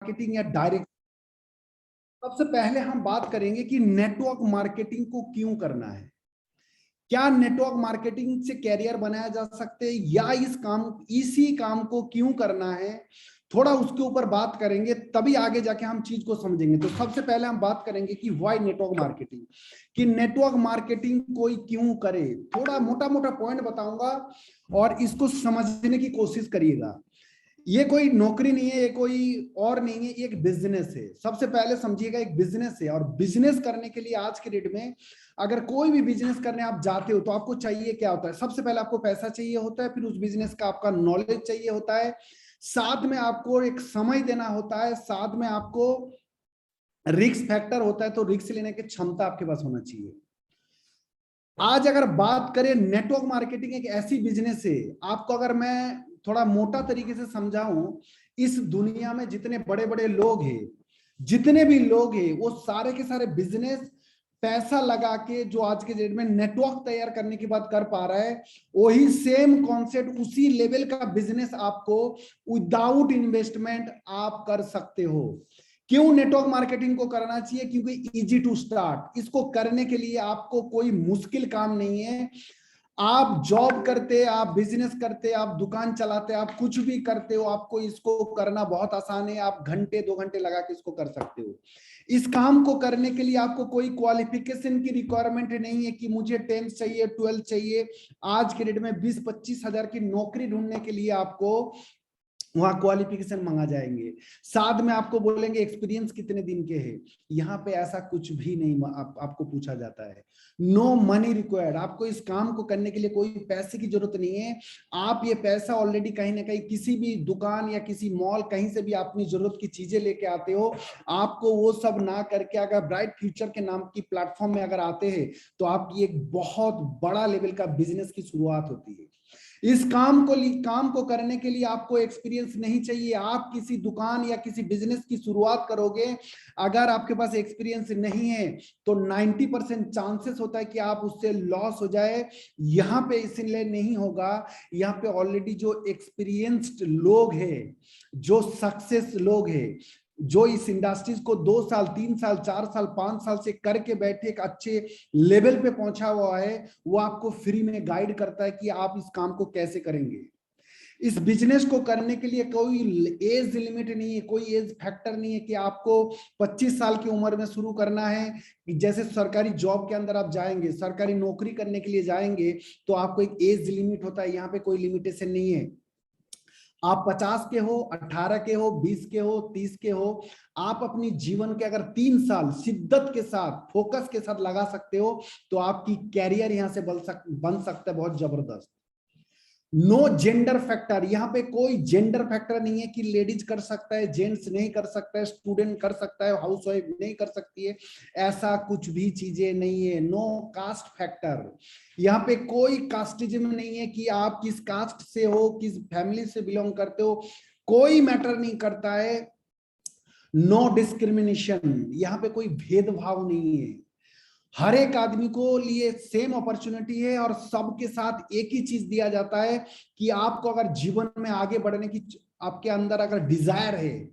Marketing या direct. सबसे पहले हम बात करेंगे कि नेटवर्क मार्केटिंग को क्यों करना है। क्या नेटवर्क मार्केटिंग से कैरियर बनाया जा सकते हैं या इसी काम को क्यों करना है, थोड़ा उसके ऊपर बात करेंगे, तभी आगे जाके हम चीज को समझेंगे। तो सबसे पहले हम बात करेंगे कि व्हाई नेटवर्क मार्केटिंग, कि नेटवर्क मार्केटिंग कोई क्यों करे। थोड़ा मोटा मोटा पॉइंट बताऊंगा और इसको समझने की कोशिश करिएगा। ये कोई नौकरी नहीं है, ये कोई और नहीं है, ये एक बिजनेस है। सबसे पहले समझिएगा, एक बिजनेस है। और बिजनेस करने के लिए आज के डेट में अगर कोई भी बिजनेस करने आप जाते हो तो आपको चाहिए क्या होता है? सबसे पहले आपको पैसा चाहिए होता है, फिर उस बिजनेस का आपका नॉलेज चाहिए होता है, साथ में आपको एक समय देना होता है, साथ में आपको रिस्क फैक्टर होता है, तो रिस्क लेने की क्षमता आपके पास होना चाहिए। आज अगर बात करें, नेटवर्क मार्केटिंग एक ऐसी बिजनेस है, आपको अगर मैं थोड़ा मोटा तरीके से समझाऊं, इस दुनिया में जितने बड़े बड़े लोग हैं, जितने भी लोग हैं, वो सारे के सारे बिजनेस पैसा लगा के जो आज के डेट में नेटवर्क तैयार करने की बात कर पा रहा है, वही सेम कॉन्सेप्ट, उसी लेवल का बिजनेस आपको विदाउट इन्वेस्टमेंट आप कर सकते हो। क्यों नेटवर्क मार्केटिंग को करना चाहिए? क्योंकि इजी टू स्टार्ट। इसको करने के लिए आपको कोई मुश्किल काम नहीं है। आप जॉब करते, आप बिजनेस करते, आप दुकान चलाते, आप कुछ भी करते हो, आपको इसको करना बहुत आसान है। आप घंटे 2 घंटे लगा के इसको कर सकते हो। इस काम को करने के लिए आपको कोई क्वालिफिकेशन की रिक्वायरमेंट नहीं है कि मुझे 10th चाहिए, 12th चाहिए। आज के डेट में 20-25 हजार की नौकरी ढूंढने के लिए आपको वहां क्वालिफिकेशन मांगा जाएंगे, साथ में आपको बोलेंगे एक्सपीरियंस कितने दिन के हैं। यहाँ पे ऐसा कुछ भी नहीं आपको पूछा जाता है। No money required. आपको इस काम को करने के लिए कोई पैसे की जरूरत नहीं है। आप ये पैसा ऑलरेडी कहीं ना कहीं किसी भी दुकान या किसी मॉल, कहीं से भी अपनी जरूरत की चीजें लेके आते हो। आपको वो सब ना करके अगर ब्राइट फ्यूचर के नाम की प्लेटफॉर्म में अगर आते हैं, तो आपकी एक बहुत बड़ा लेवल का बिजनेस की शुरुआत होती है। इस काम को करने के लिए आपको एक्सपीरियंस नहीं चाहिए। आप किसी दुकान या किसी बिजनेस की शुरुआत करोगे, अगर आपके पास एक्सपीरियंस नहीं है, तो 90% चांसेस होता है कि आप उससे लॉस हो जाए। यहाँ पे इसलिए नहीं होगा, यहाँ पे ऑलरेडी जो एक्सपीरियंस्ड लोग हैं, जो सक्सेस लोग हैं, जो इस इंडस्ट्रीज को 2 साल, 3 साल, 4 साल, 5 साल से करके बैठे एक अच्छे लेवल पे पहुंचा हुआ है, वो आपको फ्री में गाइड करता है कि आप इस काम को कैसे करेंगे। इस बिजनेस को करने के लिए कोई एज लिमिट नहीं है, कोई एज फैक्टर नहीं है कि आपको 25 साल की उम्र में शुरू करना है। जैसे सरकारी जॉब के अंदर आप जाएंगे, सरकारी नौकरी करने के लिए जाएंगे, तो आपको एक एज लिमिट होता है। यहाँ पे कोई लिमिटेशन नहीं है। आप 50 के हो, 18 के हो, 20 के हो, 30 के हो, आप अपनी जीवन के अगर 3 साल शिद्दत के साथ, फोकस के साथ लगा सकते हो, तो आपकी कैरियर यहां से बन सकता है बहुत जबरदस्त। No gender factor. यहाँ पे कोई जेंडर फैक्टर नहीं है कि लेडीज कर सकता है, जेंट्स नहीं कर सकता है, स्टूडेंट कर सकता है, हाउस वाइफ नहीं कर सकती है। ऐसा कुछ भी चीजें नहीं है। No caste factor. यहाँ पे कोई कास्टिज्म नहीं है कि आप किस कास्ट से हो, किस फैमिली से बिलोंग करते हो, कोई मैटर नहीं करता है। No discrimination. यहाँ पे कोई भेदभाव नहीं है। हर एक आदमी को लिए सेम अपॉर्चुनिटी है और सबके साथ एक ही चीज दिया जाता है कि आपको अगर जीवन में आगे बढ़ने की आपके अंदर अगर डिजायर है,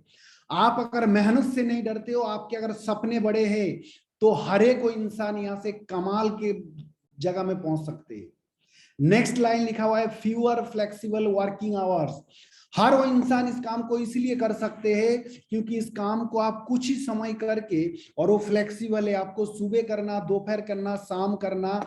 आप अगर मेहनत से नहीं डरते हो, आपके अगर सपने बड़े हैं, तो हर एक कोई इंसान यहां से कमाल के जगह में पहुंच सकते हैं। नेक्स्ट लाइन लिखा हुआ है, फ्यूअर फ्लेक्सिबल वर्किंग आवर्स। हर वो इंसान इस काम को इसलिए कर सकते हैं क्योंकि इस काम को आप कुछ ही समय करके, और वो फ्लेक्सिबल है, आपको सुबह करना, दोपहर करना, शाम करना,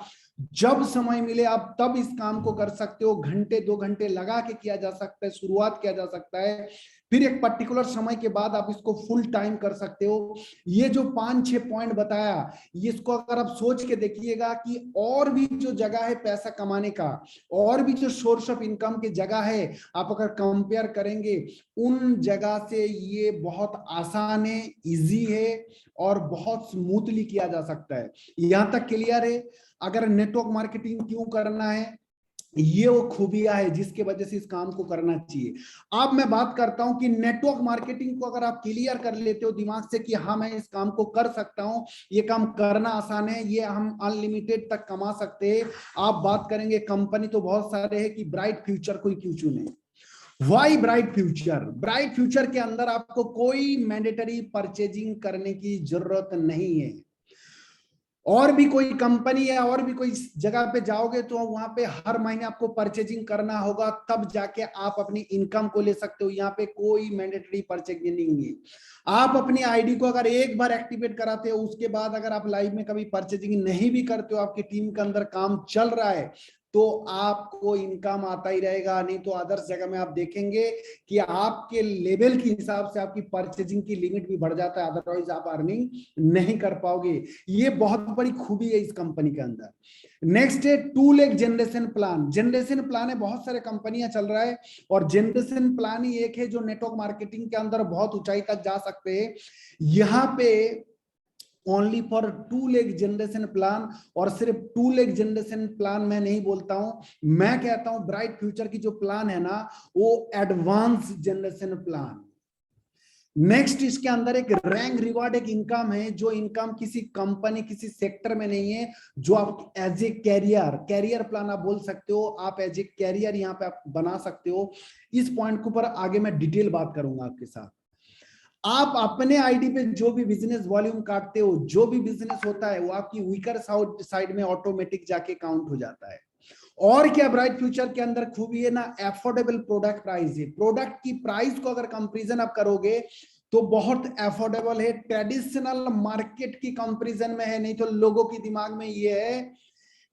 जब समय मिले आप तब इस काम को कर सकते हो। घंटे 2 घंटे लगा के किया जा सकता है, शुरुआत किया जा सकता है, फिर एक पर्टिकुलर समय के बाद आप इसको फुल टाइम कर सकते हो। ये जो 5-6 पॉइंट बताया, इसको अगर आप सोच के देखिएगा कि और भी जो जगह है पैसा कमाने का, और भी जो सोर्स ऑफ इनकम की जगह है, आप अगर कंपेयर करेंगे उन जगह से, ये बहुत आसान है, इजी है और बहुत स्मूथली किया जा सकता है। यहां तक क्लियर है? अगर नेटवर्क मार्केटिंग क्यों करना है, ये वो खूबियां है जिसके वजह से इस काम को करना चाहिए। अब मैं बात करता हूं कि नेटवर्क मार्केटिंग को अगर आप क्लियर कर लेते हो दिमाग से कि हाँ मैं इस काम को कर सकता हूं, ये काम करना आसान है, ये हम अनलिमिटेड तक कमा सकते हैं। आप बात करेंगे कंपनी तो बहुत सारे हैं कि ब्राइट फ्यूचर को क्यों चुने। Why bright future? Bright future के अंदर आपको कोई मैंडेटरी परचेजिंग करने की जरूरत नहीं है। और भी कोई कंपनी या और भी कोई जगह पे जाओगे तो वहां पे हर महीने आपको परचेजिंग करना होगा, तब जाके आप अपनी इनकम को ले सकते हो। यहाँ पे कोई मैंडेटरी परचेजिंग नहीं है। आप अपनी आईडी को अगर एक बार एक्टिवेट कराते हो, उसके बाद अगर आप लाइव में कभी परचेजिंग नहीं भी करते हो, आपकी टीम के अंदर काम चल रहा है, तो आपको इनकम आता ही रहेगा। नहीं तो अदर्स जगह में आप देखेंगे कि आपके लेवल के हिसाब से आपकी परचेजिंग की लिमिट भी बढ़ जाता है, अदरवाइज आप अर्निंग नहीं कर पाओगे। ये बहुत बड़ी खूबी है इस कंपनी के अंदर। नेक्स्ट है two leg generation plan. Generation plan है, बहुत सारे कंपनियां चल रहा है, और जनरेशन प्लान ही एक है जो नेटवर्क मार्केटिंग के अंदर बहुत ऊंचाई तक जा सकते हैं। यहाँ पे only for two leg generation plan, और सिर्फ टू लेग जनरेशन प्लान मैं नहीं बोलता हूं, मैं कहता हूं ब्राइट फ्यूचर की जो प्लान है ना, वो एडवांस जनरेशन प्लान। नेक्स्ट इसके अंदर एक रैंक रिवार्ड, एक इनकम है, जो इनकम किसी कंपनी किसी सेक्टर में नहीं है, जो आप एज ए कैरियर प्लान आप बोल सकते हो, आप एज ए कैरियर यहाँ पे आप बना सकते हो। इस पॉइंट के ऊपर आगे मैं डिटेल बात करूंगा आपके साथ। आप अपने आईडी पे जो भी बिजनेस वॉल्यूम काटते हो, जो भी बिजनेस होता है, वो आपकी वीकर साइड में ऑटोमेटिक जाके काउंट हो जाता है। और क्या ब्राइट फ्यूचर के अंदर खूबी है ना, अफोर्डेबल प्रोडक्ट प्राइस है। प्रोडक्ट की प्राइस को अगर कंपैरिजन आप करोगे तो बहुत अफोर्डेबल है, ट्रेडिशनल मार्केट की कंपैरिजन में है। नहीं तो लोगों के दिमाग में ये है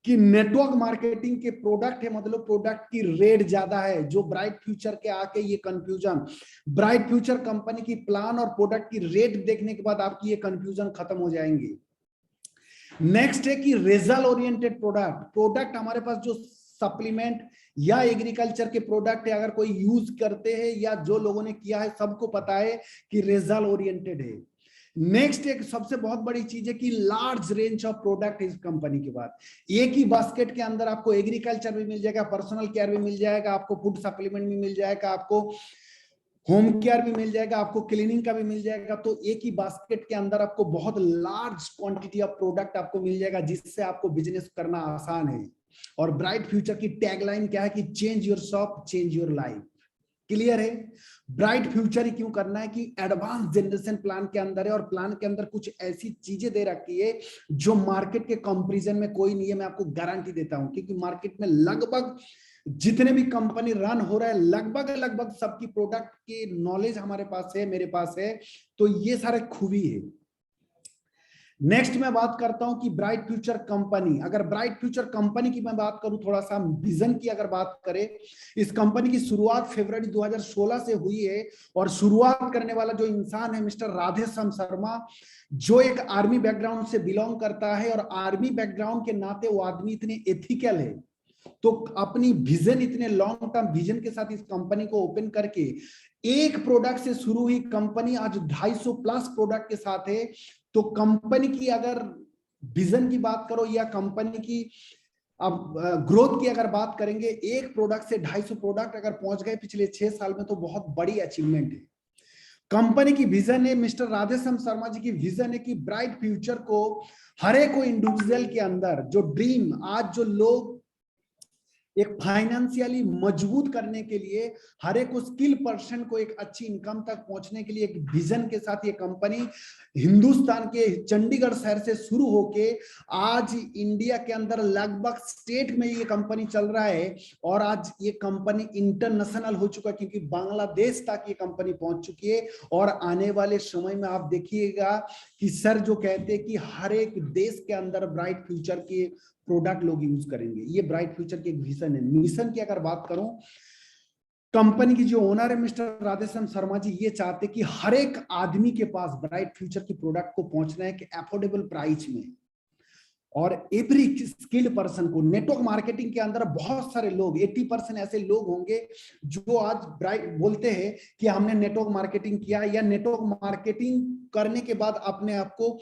कि नेटवर्क मार्केटिंग के प्रोडक्ट है, मतलब प्रोडक्ट की रेट ज्यादा है। जो ब्राइट फ्यूचर के आके ये कंफ्यूजन, ब्राइट फ्यूचर कंपनी की प्लान और प्रोडक्ट की रेट देखने के बाद आपकी ये कंफ्यूजन खत्म हो जाएंगी। नेक्स्ट है कि रिजल्ट ओरिएंटेड प्रोडक्ट हमारे पास जो सप्लीमेंट या एग्रीकल्चर के प्रोडक्ट है, अगर कोई यूज करते हैं या जो लोगों ने किया है सबको पता है कि रिजल्ट ओरिएंटेड है। नेक्स्ट एक सबसे बहुत बड़ी चीज है कि लार्ज रेंज ऑफ प्रोडक्ट इस कंपनी के बाद। एक ही बास्केट के अंदर आपको एग्रीकल्चर भी मिल जाएगा, पर्सनल केयर भी मिल जाएगा, आपको फूड सप्लीमेंट भी मिल जाएगा, आपको होम केयर भी मिल जाएगा, आपको क्लीनिंग का भी मिल जाएगा। तो एक ही बास्केट के अंदर आपको बहुत लार्ज क्वांटिटी ऑफ प्रोडक्ट आपको मिल जाएगा, जिससे आपको बिजनेस करना आसान है। और ब्राइट फ्यूचर की टैगलाइन क्या है कि change your shop change your life. Clear है? ब्राइट फ्यूचर ही क्यों करना है कि एडवांस जनरेशन प्लान के अंदर है, और प्लान के अंदर कुछ ऐसी चीजें दे रखी है जो मार्केट के कंपैरिजन में कोई नहीं है। मैं आपको गारंटी देता हूं, क्योंकि मार्केट में लगभग जितने भी कंपनी रन हो रहा है, लगभग लगभग सबकी प्रोडक्ट की नॉलेज हमारे पास है, मेरे पास है। तो ये सारे खूबी है। नेक्स्ट मैं बात करता हूं कि ब्राइट फ्यूचर कंपनी, अगर ब्राइट फ्यूचर कंपनी की मैं बात करूं, थोड़ा सा विजन की अगर बात करें, इस कंपनी की शुरुआत फरवरी 2016 से हुई है। और शुरुआत करने वाला जो इंसान है मिस्टर राधेश्याम शर्मा, जो एक आर्मी बैकग्राउंड से बिलोंग करता है, और आर्मी बैकग्राउंड के नाते वो आदमी इतने एथिकल है, तो अपनी विजन, इतने लॉन्ग टर्म विजन के साथ इस कंपनी को ओपन करके एक प्रोडक्ट से शुरू हुई कंपनी आज 250 प्लस प्रोडक्ट के साथ है। तो कंपनी की अगर विजन की बात करो या कंपनी की अब ग्रोथ की अगर बात करेंगे, एक प्रोडक्ट से 250 प्रोडक्ट अगर पहुंच गए पिछले 6 साल में, तो बहुत बड़ी अचीवमेंट है। कंपनी की विजन है, मिस्टर राधेश्याम शर्मा जी की विजन है कि ब्राइट फ्यूचर को हर एक को इंडिविजुअल के अंदर जो ड्रीम, आज जो लोग एक फाइनेंशियली मजबूत करने के लिए, हर एक स्किल पर्सन को एक अच्छी इनकम तक पहुंचने के लिए एक विजन के साथ ये कंपनी हिंदुस्तान के चंडीगढ़ शहर से शुरू होके आज इंडिया के अंदर लगभग स्टेट में ये कंपनी चल रहा है। और आज ये कंपनी इंटरनेशनल हो चुका है, क्योंकि बांग्लादेश तक ये कंपनी पहुंच चुकी है। और आने वाले समय में आप देखिएगा कि सर जो कहते हैं कि हर एक देश के अंदर ब्राइट फ्यूचर के प्रोडक्ट लोग यूज करेंगे। ये ब्राइट फ्यूचर की एक विजन है। मिशन की अगर बात करूं, कंपनी की जो ओनर है मिस्टर राधेश्याम शर्मा जी, ये चाहते कि हर एक आदमी के पास ब्राइट फ्यूचर की प्रोडक्ट को पहुंचना है कि अफोर्डेबल प्राइस में। और एवरी स्किल्ड पर्सन को नेटवर्क मार्केटिंग के अंदर बहुत सारे लोग, 80% ऐसे लोग होंगे जो आज ब्राइट बोलते हैं कि हमने नेटवर्क मार्केटिंग किया, या नेटवर्क मार्केटिंग करने के बाद अपने आप को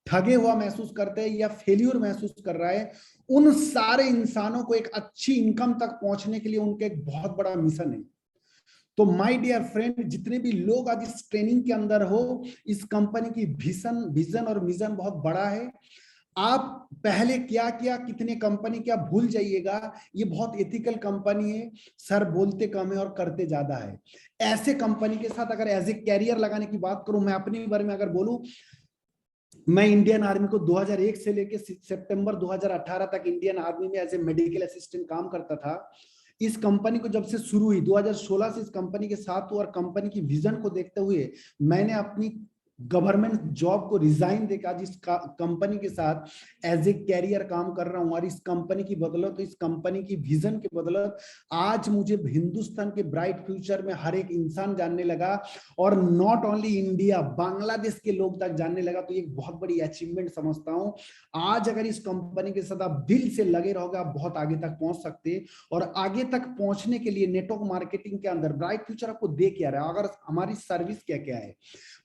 ठगे हुआ महसूस करते हैं या फेल्यूर महसूस कर रहा है। उन सारे इंसानों को एक अच्छी इनकम तक पहुंचने के लिए उनका एक बहुत बड़ा मिशन है। तो माय डियर फ्रेंड, जितने भी लोग आज इस ट्रेनिंग के अंदर हो, इस कंपनी की विजन और मिशन बहुत बड़ा है। आप पहले क्या किया, कितने कंपनी क्या, भूल जाइएगा। ये बहुत एथिकल कंपनी है, सर बोलते कम है और करते ज्यादा है। ऐसे कंपनी के साथ अगर एज ए कैरियर लगाने की बात करूं, मैं अपने बारे में अगर बोलूं, मैं इंडियन आर्मी को 2001 से लेकर सितंबर 2018 तक इंडियन आर्मी में एज ए मेडिकल असिस्टेंट काम करता था। इस कंपनी को जब से शुरू हुई 2016 से इस कंपनी के साथ हुआ, और कंपनी की विजन को देखते हुए मैंने अपनी गवर्नमेंट जॉब को रिजाइन देकर आज इस कंपनी के साथ एज ए कैरियर काम कर रहा हूं। और इस कंपनी की बदौलत, इस कंपनी की विजन की बदौलत आज मुझे हिंदुस्तान के ब्राइट फ्यूचर में हर एक इंसान जानने लगा, और नॉट ओनली इंडिया, बांग्लादेश के लोग तक जानने लगा। तो ये एक बहुत बड़ी अचीवमेंट समझता हूं। आज अगर इस कंपनी के साथ आप दिल से लगे रहोगे, आप बहुत आगे तक पहुंच सकते हैं। और आगे तक पहुंचने के लिए नेटवर्क मार्केटिंग के अंदर ब्राइट फ्यूचर आपको दे क्या रहा है, अगर हमारी सर्विस क्या क्या है।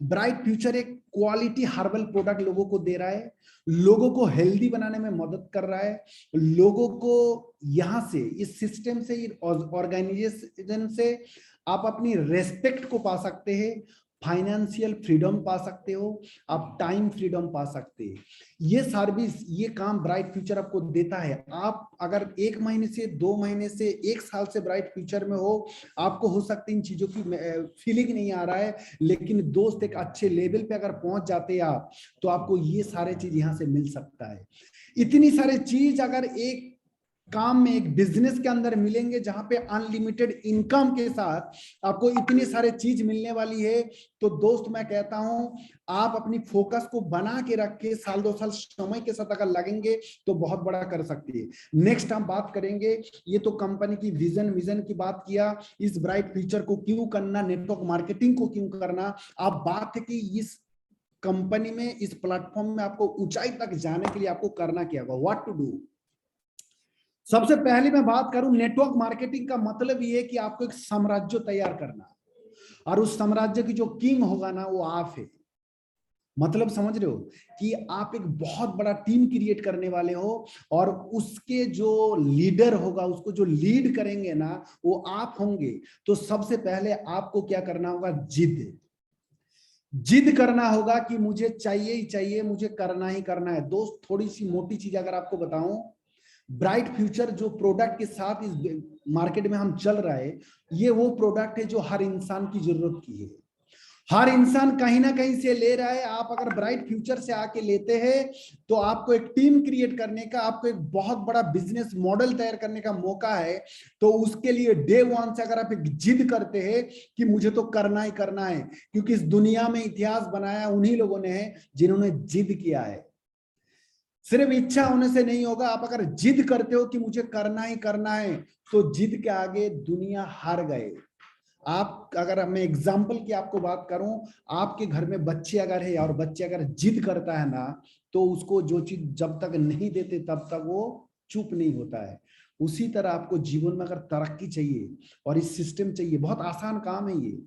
ब्राइट फ्यूचर एक क्वालिटी हर्बल प्रोडक्ट लोगों को दे रहा है, लोगों को हेल्दी बनाने में मदद कर रहा है, लोगों को यहां से, इस सिस्टम से, ऑर्गेनाइजेशन से आप अपनी रेस्पेक्ट को पा सकते हैं, फाइनेंशियल फ्रीडम पा सकते हो, आप टाइम फ्रीडम पा सकते हैं। ये सर्विस, ये काम ब्राइट फ्यूचर आपको देता है। आप अगर 1 महीने से, 2 महीने से, 1 साल से ब्राइट फ्यूचर में हो, आपको हो सकती इन चीजों की फीलिंग नहीं आ रहा है, लेकिन दोस्त एक अच्छे लेवल पे अगर पहुंच जाते हैं आप, तो आपको ये सारे चीज यहां से मिल सकता है। इतनी सारे चीज अगर एक काम में, एक बिजनेस के अंदर मिलेंगे, जहां पे अनलिमिटेड इनकम के साथ आपको इतनी सारे चीज मिलने वाली है, तो दोस्त मैं कहता हूं आप अपनी फोकस को बना के रख के साल 2 साल समय के साथ अगर लगेंगे तो बहुत बड़ा कर सकती है। नेक्स्ट हम बात करेंगे, ये तो कंपनी की विजन की बात किया, इस ब्राइट फ्यूचर को क्यों करना, नेटवर्क मार्केटिंग को क्यों करना। आप बात है कि इस कंपनी में, इस प्लेटफॉर्म में आपको ऊंचाई तक जाने के लिए आपको करना क्या होगा, व्हाट टू डू। सबसे पहले मैं बात करूं, नेटवर्क मार्केटिंग का मतलब ये है कि आपको एक साम्राज्य तैयार करना, और उस साम्राज्य की जो किंग होगा ना, वो आप है। मतलब समझ रहे हो कि आप एक बहुत बड़ा टीम क्रिएट करने वाले हो, और उसके जो लीडर होगा, उसको जो लीड करेंगे ना, वो आप होंगे। तो सबसे पहले आपको क्या करना होगा, जिद करना होगा कि मुझे चाहिए ही चाहिए, मुझे करना ही करना है। दोस्त थोड़ी सी मोटी चीज अगर आपको बताऊं, ब्राइट फ्यूचर जो प्रोडक्ट के साथ इस मार्केट में हम चल रहा है, ये वो प्रोडक्ट है जो हर इंसान की जरूरत की है। हर इंसान कहीं ना कहीं से ले रहा है। आप अगर ब्राइट फ्यूचर से आके लेते हैं, तो आपको एक टीम क्रिएट करने का, आपको एक बहुत बड़ा बिजनेस मॉडल तैयार करने का मौका है। तो उसके लिए डे 1 से अगर आप एक जिद करते हैं कि मुझे तो करना ही करना है, क्योंकि इस दुनिया में इतिहास बनाया उन्हीं लोगों ने है जिन्होंने जिद किया है। सिर्फ इच्छा होने से नहीं होगा। आप अगर जिद करते हो कि मुझे करना ही करना है, तो जिद के आगे दुनिया हार गए। आप अगर, मैं एग्जाम्पल की आपको बात करूं, आपके घर में बच्चे अगर है, और बच्चे अगर जिद करता है ना, तो उसको जो चीज जब तक नहीं देते तब तक वो चुप नहीं होता है। उसी तरह आपको जीवन में अगर तरक्की चाहिए और इस सिस्टम चाहिए, बहुत आसान काम है ये।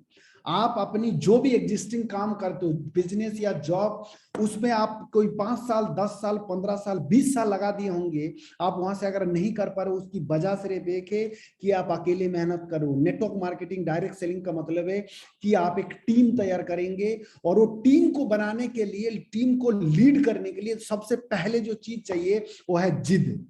आप अपनी जो भी एग्जिस्टिंग काम करते हो, बिजनेस या जॉब, उसमें आप कोई 5 साल, 10 साल, 15 साल, 20 साल लगा दिए होंगे। आप वहां से अगर नहीं कर पा रहे, उसकी वजह सिर्फ एक है कि आप अकेले मेहनत करो। नेटवर्क मार्केटिंग, डायरेक्ट सेलिंग का मतलब है कि आप एक टीम तैयार करेंगे, और वो टीम को बनाने के लिए, टीम को लीड करने के लिए सबसे पहले जो चीज चाहिए वो है जिद।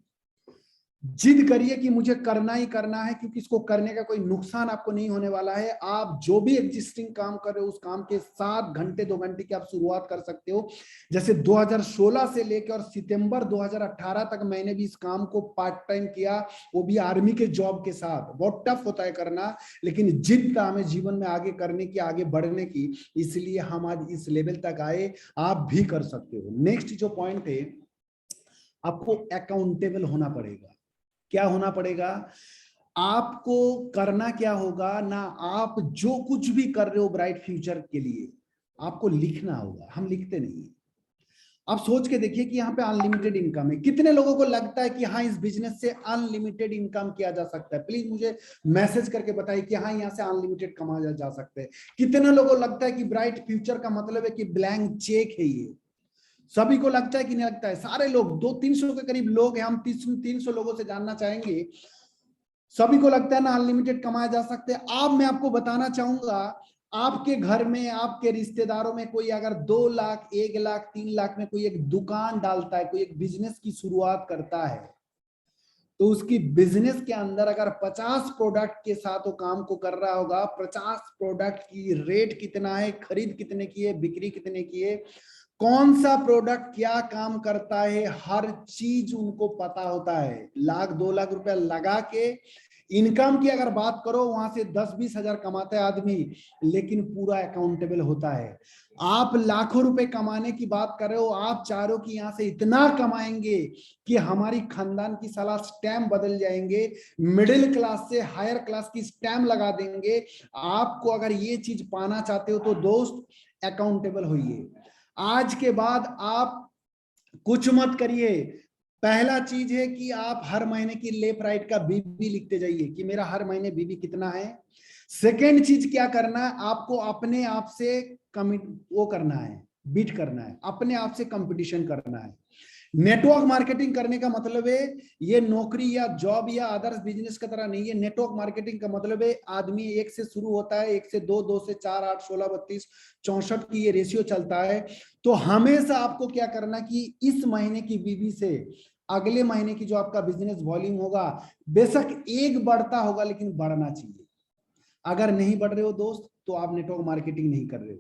जिद करिए कि मुझे करना ही करना है, क्योंकि इसको करने का कोई नुकसान आपको नहीं होने वाला है। आप जो भी एग्जिस्टिंग काम कर रहे हो, उस काम के 7 घंटे 2 घंटे की आप शुरुआत कर सकते हो। जैसे 2016 से लेकर और सितंबर 2018 तक मैंने भी इस काम को पार्ट टाइम किया, वो भी आर्मी के जॉब के साथ। बहुत टफ होता है करना, लेकिन जिद था हमें जीवन में आगे करने की, आगे बढ़ने की, इसलिए हम आज इस लेवल तक आए। आप भी कर सकते हो। नेक्स्ट जो पॉइंट है, आपको अकाउंटेबल होना पड़ेगा। क्या होना पड़ेगा, आपको करना क्या होगा ना, आप जो कुछ भी कर रहे हो ब्राइट फ्यूचर के लिए, आपको लिखना होगा। हम लिखते नहीं है। आप सोच के देखिए कि यहाँ पे अनलिमिटेड इनकम है। कितने लोगों को लगता है कि हाँ, इस बिजनेस से अनलिमिटेड इनकम किया जा सकता है? प्लीज मुझे मैसेज करके बताइए कि हाँ, यहाँ से अनलिमिटेड कमाया जा सकता है। कितने लोगों को लगता है कि ब्राइट फ्यूचर का मतलब है कि ब्लैंक चेक है ये? सभी को लगता है कि नहीं लगता है? सारे लोग, 200-300 के करीब लोग हैं, हम 300 लोगों से जानना चाहेंगे। सभी को लगता है ना अनलिमिटेड कमाया जा सकते हैं? अब मैं आपको बताना चाहूंगा, आपके घर में, आपके रिश्तेदारों में कोई अगर 2 लाख, 1 लाख, 3 लाख में कोई एक दुकान डालता है, कोई एक बिजनेस की शुरुआत करता है, तो उसकी बिजनेस के अंदर अगर 50 प्रोडक्ट के साथ वो काम को कर रहा होगा, 50 प्रोडक्ट की रेट कितना है, खरीद कितने की है, बिक्री कितने की है, कौन सा प्रोडक्ट क्या काम करता है, हर चीज उनको पता होता है। लाख 2 लाख रुपया लगा के इनकम की अगर बात करो, वहां से 10-20 हजार कमाता है आदमी, लेकिन पूरा अकाउंटेबल होता है। आप लाखों रुपए कमाने की बात कर रहे हो, आप चारों की यहां से इतना कमाएंगे कि हमारी खानदान की साला स्टैम्प बदल जाएंगे, मिडिल क्लास से हायर क्लास की स्टैम्प लगा देंगे। आपको अगर ये चीज पाना चाहते हो तो दोस्त अकाउंटेबल होइए। आज के बाद आप कुछ मत करिए। पहला चीज है कि आप हर महीने की लेफ्ट राइट का बीबी लिखते जाइए कि मेरा हर महीने बीबी कितना है। सेकेंड चीज क्या करना है, आपको अपने आप से कमिट वो करना है, बीट करना है, अपने आप से कंपटीशन करना है। नेटवर्क मार्केटिंग करने का मतलब है ये नौकरी या जॉब या अदर्स बिजनेस की तरह नहीं है। नेटवर्क मार्केटिंग का मतलब है आदमी 1 से शुरू होता है, 1 से 2, 2 से 4, 8, 16, 32, 64 की ये रेशियो चलता है। तो हमेशा आपको क्या करना कि इस महीने की बीबी से अगले महीने की जो आपका बिजनेस वॉल्यूम होगा, बेशक एक बढ़ता होगा लेकिन बढ़ना चाहिए। अगर नहीं बढ़ रहे हो दोस्त, तो आप नेटवर्क मार्केटिंग नहीं कर रहे हो।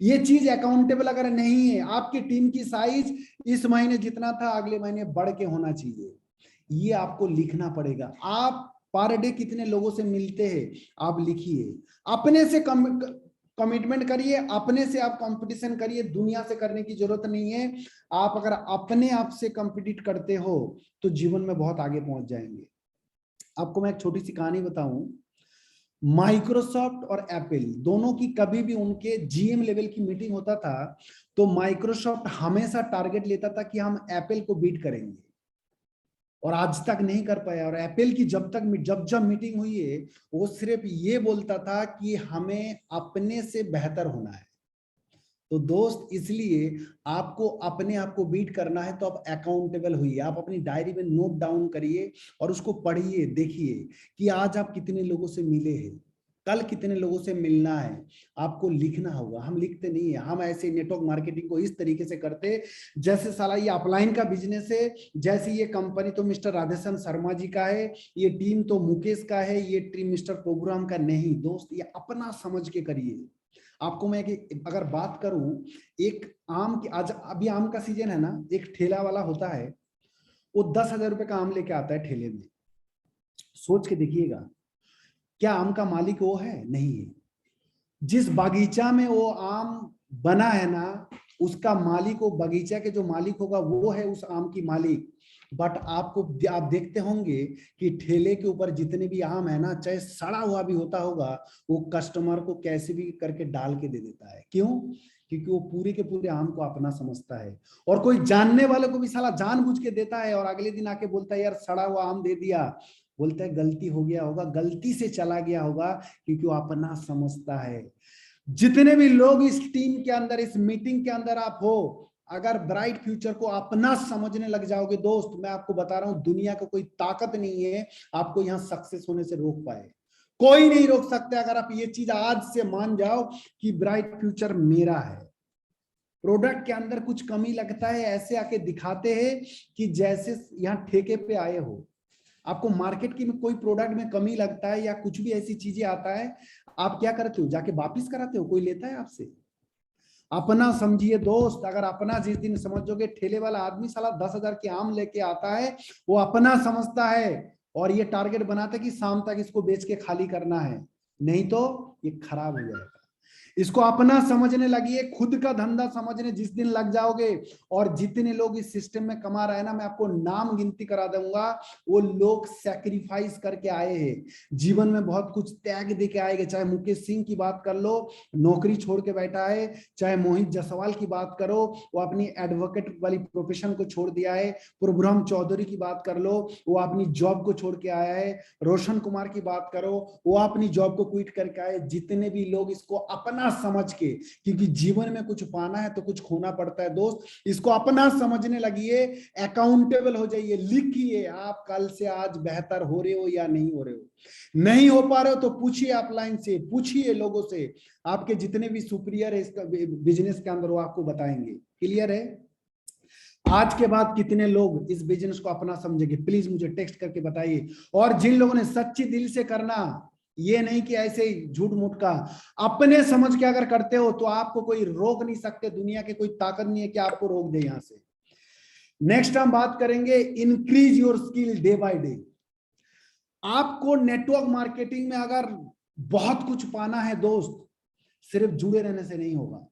ये चीज अकाउंटेबल अगर नहीं है, आपकी टीम की साइज इस महीने जितना था अगले महीने बढ़ के होना चाहिए, ये आपको लिखना पड़ेगा। आप पर डे कितने लोगों से मिलते हैं आप लिखिए, अपने से कमिटमेंट करिए, अपने से आप कंपटीशन करिए, दुनिया से करने की जरूरत नहीं है। आप अगर अपने आप से कंपीट करते हो तो जीवन में बहुत आगे पहुंच जाएंगे। आपको मैं एक छोटी सी कहानी बताऊं। माइक्रोसॉफ्ट और एप्पल दोनों की कभी भी उनके जीएम लेवल की मीटिंग होता था तो माइक्रोसॉफ्ट हमेशा टारगेट लेता था कि हम एप्पल को बीट करेंगे, और आज तक नहीं कर पाया। और एप्पल की जब जब मीटिंग हुई है, वो सिर्फ ये बोलता था कि हमें अपने से बेहतर होना है। तो दोस्त, इसलिए आपको अपने आप को बीट करना है तो आप अकाउंटेबल हुई, आप अपनी डायरी में नोट डाउन करिए और उसको पढ़िए, देखिए कि आज आप कितने लोगों से मिले हैं, कल कितने लोगों से मिलना है, आपको लिखना होगा। हम लिखते नहीं है, हम ऐसे नेटवर्क मार्केटिंग को इस तरीके से करते जैसे साला ये अपलाइन का बिजनेस है, जैसे ये कंपनी तो मिस्टर राधेश्याम शर्मा जी का है, ये टीम तो मुकेश का है, ये टीम मिस्टर प्रोग्राम का नहीं। दोस्त, ये अपना समझ के करिए। आपको मैं अगर बात करूं, एक आम की, आज अभी आम का सीजन है ना, एक ठेला वाला होता है, वो 10,000 रुपए का आम लेके आता है ठेले में। सोच के देखिएगा, क्या आम का मालिक वो है? नहीं है। जिस बागीचा में वो आम बना है ना, उसका मालिक, वो बगीचा के जो मालिक होगा वो है उस आम की मालिक। बट आप देखते होंगे कि ठेले के ऊपर जितने भी आम है ना, चाहे सड़ा हुआ भी होता होगा, वो कस्टमर को कैसे भी करके डाल के दे देता है। क्यों? क्योंकि वो पूरे के पूरे आम को अपना समझता है। और कोई जानने वाले को भी साला जानबूझ के देता है और अगले दिन आके बोलता है यार सड़ा हुआ आम दे दिया। बोलता है गलती हो गया होगा, गलती से चला गया होगा, क्योंकि वो अपना समझता है। जितने भी लोग इस टीम के अंदर, इस मीटिंग के अंदर आप हो, अगर ब्राइट फ्यूचर को अपना समझने लग जाओगे दोस्त, मैं आपको बता रहा हूं, दुनिया का कोई ताकत नहीं है आपको यहां सक्सेस होने से रोक पाए। कोई नहीं रोक सकता अगर आप ये चीज आज से मान जाओ कि ब्राइट फ्यूचर मेरा है। प्रोडक्ट के अंदर कुछ कमी लगता है, ऐसे आके दिखाते हैं कि जैसे यहाँ ठेके पे आए हो। आपको मार्केट की में कोई प्रोडक्ट में कमी लगता है या कुछ भी ऐसी चीजें आता है, आप क्या करते हो? जाके वापिस कराते हो? कोई लेता है आपसे? अपना समझिए दोस्त। अगर अपना जिस दिन समझोगे, ठेले वाला आदमी साला 10,000 के आम लेके आता है, वो अपना समझता है और ये टारगेट बनाता है कि शाम तक इसको बेच के खाली करना है, नहीं तो ये खराब हो जाएगा। इसको अपना समझने लगिए, खुद का धंधा समझने जिस दिन लग जाओगे, और जितने लोग इस सिस्टम में कमा रहे हैं ना, मैं आपको नाम गिनती करा दूंगा, वो लोग सैक्रिफाइस करके आए हैं, जीवन में बहुत कुछ त्याग दे के आएंगे। चाहे मुकेश सिंह की बात कर लो, नौकरी छोड़ के बैठा है, चाहे मोहित जायसवाल की बात करो, वो अपनी एडवोकेट वाली प्रोफेशन को छोड़ दिया है, प्रभुराम चौधरी की बात कर लो, वो अपनी जॉब को छोड़ के आया है, रोशन कुमार की बात करो, वो अपनी जॉब को क्विट करके आए। जितने भी लोग इसको अपना समझ के, क्योंकि जीवन में कुछ पाना है तो कुछ खोना पड़ता है दोस्त, इसको अपना समझने लगिए, अकाउंटेबल हो जाइए, लिखिए आप कल से आज बेहतर हो रहे हो या नहीं हो रहे हो। नहीं हो पा रहे हो तो पूछिए अपलाइन से, पूछिए लोगों से, आपके जितने भी सुपीरियर है इसका बिजनेस के अंदर वो आपको बताएंगे। क्लियर है? आज के बाद कितने लोग इस बिजनेस को अपना समझेंगे, प्लीज मुझे टेक्स्ट करके बताइए। और जिन लोगों ने सच्ची दिल से करना, ये नहीं कि ऐसे ही झूठ मूठ का, अपने समझ के अगर करते हो तो आपको कोई रोक नहीं सकते, दुनिया की कोई ताकत नहीं है कि आपको रोक दे यहां से। नेक्स्ट हम बात करेंगे increase your skill day by day. आपको नेटवर्क मार्केटिंग में अगर बहुत कुछ पाना है दोस्त, सिर्फ जुड़े रहने से नहीं होगा।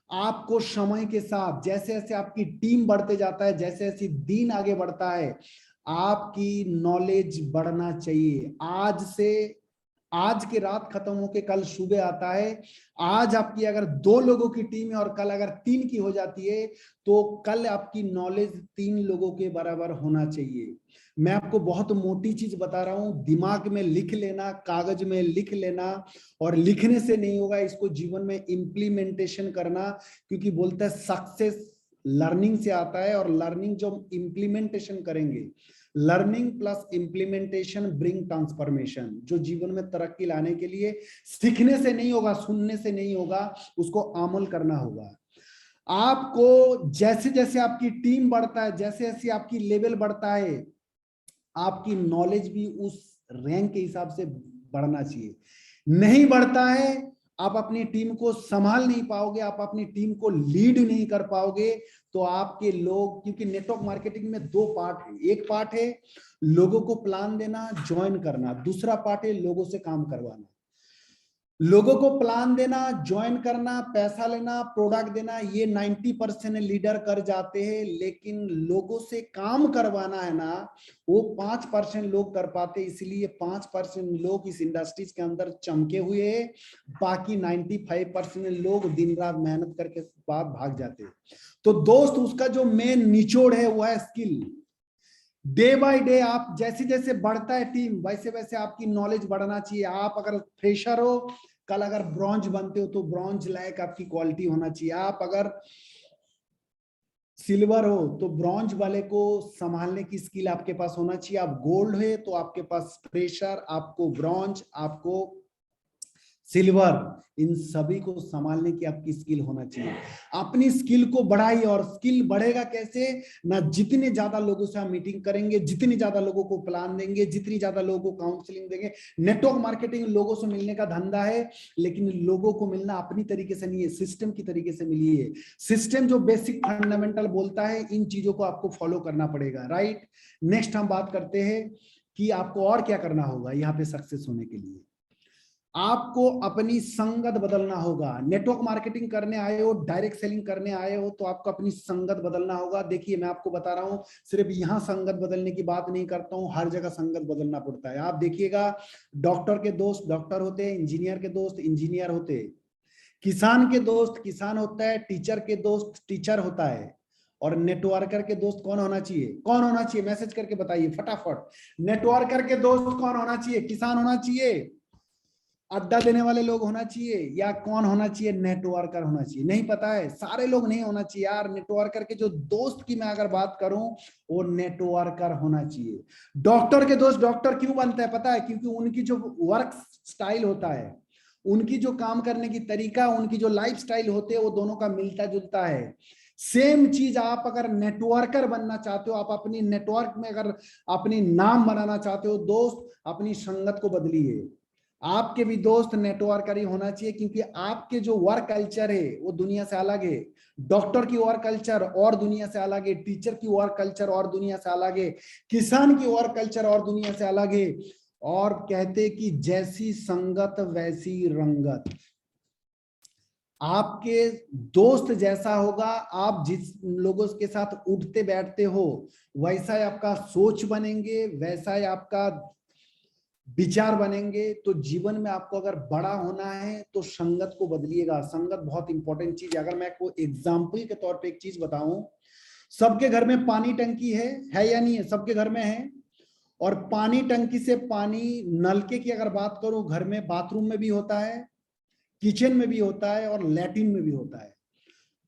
आपको समय के साथ जैसे जैसे आपकी टीम बढ़ते जाता है, जैसे जैसे दिन आगे बढ़ता है, आपकी नॉलेज बढ़ना चाहिए। आज की रात खत्म होके कल सुबह आता है। आज आपकी अगर 2 लोगों की टीम है और कल अगर 3 की हो जाती है, तो कल आपकी नॉलेज 3 लोगों के बराबर होना चाहिए। मैं आपको बहुत मोटी चीज बता रहा हूं, दिमाग में लिख लेना, कागज में लिख लेना, और लिखने से नहीं होगा, इसको जीवन में इंप्लीमेंटेशन करना, क्योंकि बोलते हैं सक्सेस लर्निंग से आता है, और लर्निंग जो हम इंप्लीमेंटेशन करेंगे, learning plus implementation bring transformation. जो जीवन में तरक्की लाने के लिए सीखने से नहीं होगा, सुनने से नहीं होगा, उसको अमल करना होगा। आपको जैसे जैसे आपकी टीम बढ़ता है, जैसे जैसे आपकी लेवल बढ़ता है, आपकी नॉलेज भी उस रैंक के हिसाब से बढ़ना चाहिए। नहीं बढ़ता है, आप अपनी टीम को संभाल नहीं पाओगे, आप अपनी टीम को लीड नहीं कर पाओगे, तो आपके लोग, क्योंकि नेटवर्क मार्केटिंग में 2 पार्ट है। एक पार्ट है लोगों को प्लान देना, ज्वाइन करना, दूसरा पार्ट है लोगों से काम करवाना। लोगों को प्लान देना, ज्वाइन करना, पैसा लेना, प्रोडक्ट देना, ये 90% लीडर कर जाते हैं, लेकिन लोगों से काम करवाना है ना, वो 5% लोग कर पाते। इसलिए 5% लोग इस इंडस्ट्रीज के अंदर चमके हुए हैं, बाकी 95% लोग दिन रात मेहनत करके बाद भाग जाते हैं। तो दोस्त, उसका जो मेन निचोड़ है वो है स्किल। डे बाय डे आप जैसे जैसे बढ़ता है टीम, वैसे वैसे आपकी नॉलेज बढ़ना चाहिए। आप अगर फ्रेशर हो, कल अगर ब्रॉन्ज बनते हो तो ब्रॉन्ज लायक आपकी क्वालिटी होना चाहिए। आप अगर सिल्वर हो तो ब्रॉन्ज वाले को संभालने की स्किल आपके पास होना चाहिए। आप गोल्ड है तो आपके पास फ्रेशर, आपको ब्रॉन्ज, आपको सिल्वर, इन सभी को संभालने की आपकी स्किल होना चाहिए। अपनी स्किल को बढ़ाइए। और स्किल बढ़ेगा कैसे ना, जितने ज्यादा लोगों से हम मीटिंग करेंगे, जितनी ज्यादा लोगों को प्लान देंगे, जितनी ज्यादा लोगों को काउंसलिंग देंगे। नेटवर्क मार्केटिंग लोगों से मिलने का धंधा है, लेकिन लोगों को मिलना अपनी तरीके से नहीं है, सिस्टम की तरीके से मिलिए। सिस्टम जो बेसिक फंडामेंटल बोलता है, इन चीजों को आपको फॉलो करना पड़ेगा। राइट? नेक्स्ट हम बात करते हैं कि आपको और क्या करना होगा यहाँ पे सक्सेस होने के लिए। आपको अपनी संगत बदलना होगा। नेटवर्क मार्केटिंग करने आए हो, डायरेक्ट सेलिंग करने आए हो, तो आपको अपनी संगत बदलना होगा। देखिए, मैं आपको बता रहा हूं, सिर्फ यहां संगत बदलने की बात नहीं करता हूं, हर जगह संगत बदलना पड़ता है। आप देखिएगा, डॉक्टर के दोस्त डॉक्टर होते हैं, इंजीनियर के दोस्त इंजीनियर होते हैं, किसान के दोस्त किसान होता है, टीचर के दोस्त टीचर होता है, और नेटवर्कर के दोस्त कौन होना चाहिए? कौन होना चाहिए? मैसेज करके बताइए फटाफट। नेटवर्कर के दोस्त कौन होना चाहिए? किसान होना चाहिए, अड्डा देने वाले लोग होना चाहिए, या कौन होना चाहिए? नेटवर्कर होना चाहिए। नहीं पता है? सारे लोग नहीं होना चाहिए यार। नेटवर्कर के जो दोस्त की मैं अगर बात करूं, वो नेटवर्कर होना चाहिए। डॉक्टर के दोस्त डॉक्टर क्यों बनते हैं पता है? क्योंकि उनकी जो वर्क स्टाइल होता है, उनकी जो काम करने की तरीका, उनकी जो लाइफ स्टाइल होते हैं, वो दोनों का मिलता जुलता है। सेम चीज आप अगर नेटवर्कर बनना चाहते हो, आप अपनी नेटवर्क में अगर अपनी नाम बनाना चाहते हो दोस्त, अपनी संगत को बदलिए। आपके भी दोस्त नेटवर्कर ही होना चाहिए, क्योंकि आपके जो वर्क कल्चर है वो दुनिया से अलग है। डॉक्टर की वर्क कल्चर और दुनिया से अलग है, टीचर की वर्क कल्चर और दुनिया से अलग है, किसान की वर्क कल्चर और दुनिया से अलग है। और कहते कि जैसी संगत वैसी रंगत। आपके दोस्त जैसा होगा, आप जिस लोगों के साथ उठते बैठते हो, वैसा ही आपका सोच बनेंगे, वैसा ही आपका विचार बनेंगे। तो जीवन में आपको अगर बड़ा होना है तो संगत को बदलिएगा। संगत बहुत इंपॉर्टेंट चीज है। अगर मैं आपको एग्जाम्पल के तौर पे एक चीज बताऊं, सबके घर में पानी टंकी है या नहीं है? सबके घर में है। और पानी टंकी से पानी, नलके की अगर बात करूं, घर में बाथरूम में भी होता है, किचन में भी होता है और लैट्रिन में भी होता है।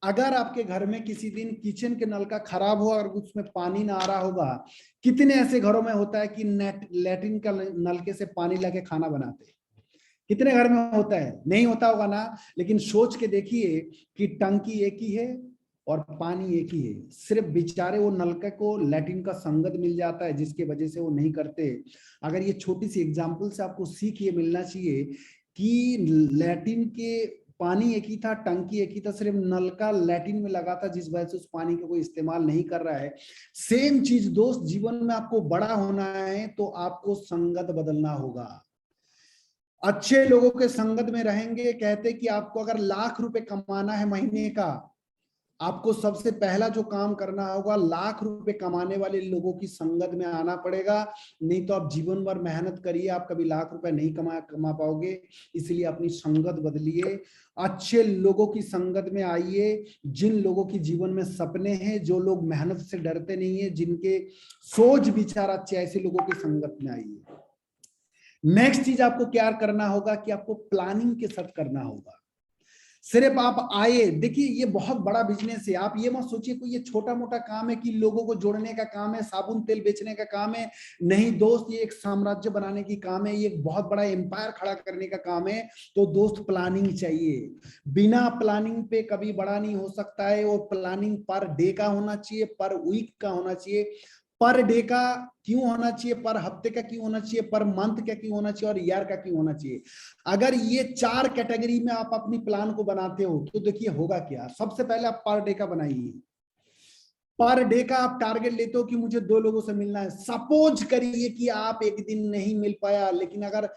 अगर आपके घर में किसी दिन किचन के नल का खराब हुआ और उसमें पानी ना आ रहा होगा, कितने ऐसे घरों में होता है कि लैट्रिन का नलके से पानी लाके खाना बनाते हैं? कितने घर में होता है? नहीं होता होगा ना। लेकिन सोच के देखिए कि टंकी एक ही है और पानी एक ही है, सिर्फ बेचारे वो नलके को लैट्रिन का संगत मिल जाता है जिसकी वजह से वो नहीं करते। अगर ये छोटी सी एग्जांपल से आपको सीख ये मिलना चाहिए कि लैट्रिन के पानी एक ही था, टंकी एक ही था, सिर्फ नलका लैट्रिन में लगा था जिस वजह से उस पानी का कोई इस्तेमाल नहीं कर रहा है। सेम चीज दोस्त, जीवन में आपको बड़ा होना है तो आपको संगत बदलना होगा। अच्छे लोगों के संगत में रहेंगे। कहते कि आपको अगर ₹1,00,000 कमाना है महीने का, आपको सबसे पहला जो काम करना होगा, ₹1,00,000 कमाने वाले लोगों की संगत में आना पड़ेगा। नहीं तो आप जीवन भर मेहनत करिए, आप कभी ₹1,00,000 नहीं कमा पाओगे। इसलिए अपनी संगत बदलिए, अच्छे लोगों की संगत में आइए, जिन लोगों की जीवन में सपने हैं, जो लोग मेहनत से डरते नहीं है, जिनके सोच विचार अच्छे, ऐसे लोगों की संगत में आइए। नेक्स्ट चीज आपको क्या करना होगा कि आपको प्लानिंग के साथ करना होगा। सिर्फ आप आए, देखिए ये बहुत बड़ा बिजनेस है। आप ये मत सोचिए कोई ये छोटा मोटा काम है कि लोगों को जोड़ने का काम है, साबुन तेल बेचने का काम है। नहीं दोस्त, ये एक साम्राज्य बनाने की काम है, ये एक बहुत बड़ा एम्पायर खड़ा करने का काम है। तो दोस्त प्लानिंग चाहिए। बिना प्लानिंग पे कभी बड़ा नहीं हो सकता है। और प्लानिंग पर डे का होना चाहिए, पर वीक का होना चाहिए। पर डे का क्यों होना चाहिए, पर हफ्ते का क्यों होना चाहिए, पर मंथ का क्यों होना चाहिए और ईयर का क्यों होना चाहिए? अगर ये 4 कैटेगरी में आप अपनी प्लान को बनाते हो तो देखिए होगा क्या। सबसे पहले आप पर डे का बनाइए। पर डे का आप टारगेट लेते हो कि मुझे 2 लोगों से मिलना है। सपोज करिए कि आप एक दिन नहीं मिल पाया, लेकिन अगर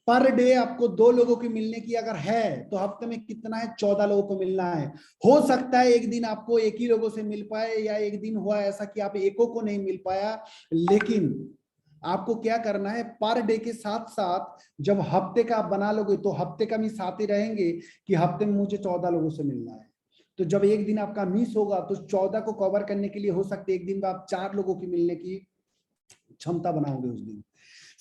पर डे आपको 2 लोगों की मिलने की अगर है तो हफ्ते में कितना है? 14 लोगों को मिलना है। हो सकता है एक दिन आपको एक ही लोगों से मिल पाए, या एक दिन हुआ ऐसा कि आप एको को नहीं मिल पाया। लेकिन आपको क्या करना है, पर डे के साथ साथ जब हफ्ते का आप बना लोगे तो हफ्ते का भी साथ ही रहेंगे कि हफ्ते में मुझे 14 लोगों से मिलना है। तो जब एक दिन आपका मिस होगा तो 14 को कवर करने के लिए हो सकता है एक दिन में आप 4 लोगों की मिलने की क्षमता बनाओगे उस दिन।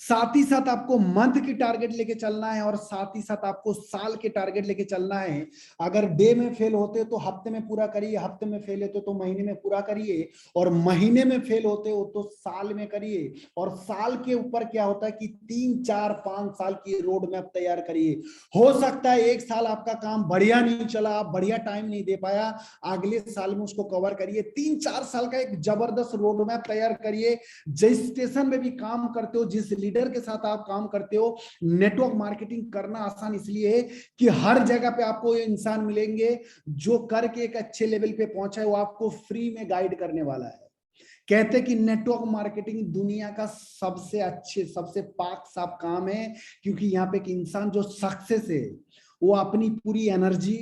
साथ ही साथ आपको मंथ की टारगेट लेके चलना है और साथ ही साथ आपको साल के टारगेट लेके चलना है। अगर डे में फेल होते हो तो हफ्ते में पूरा करिए, हफ्ते में फेल होते हो तो महीने में पूरा करिए, और महीने में फेल होते हो तो साल में करिए। और साल के ऊपर क्या होता है कि 3, 4, 5 साल की रोड मैप तैयार करिए। हो सकता है एक साल आपका काम बढ़िया नहीं चला, आप बढ़िया टाइम नहीं दे पाया, अगले साल में उसको कवर करिए। 3, 4 साल का एक जबरदस्त रोड मैप तैयार करिए। जिस स्टेशन में भी काम करते हो, जिस लीडर के साथ आप काम करते हो, नेटवर्क मार्केटिंग करना आसान इसलिए है कि हर जगह पे आपको ये इंसान मिलेंगे जो करके एक अच्छे लेवल पे पहुंचा है, वो आपको फ्री में गाइड करने वाला है। कहते हैं कि नेटवर्क मार्केटिंग दुनिया का सबसे अच्छे, सबसे पाक साफ काम है, क्योंकि यहाँ पे एक इंसान जो सक्सेस है वो अपनी पूरी एनर्जी,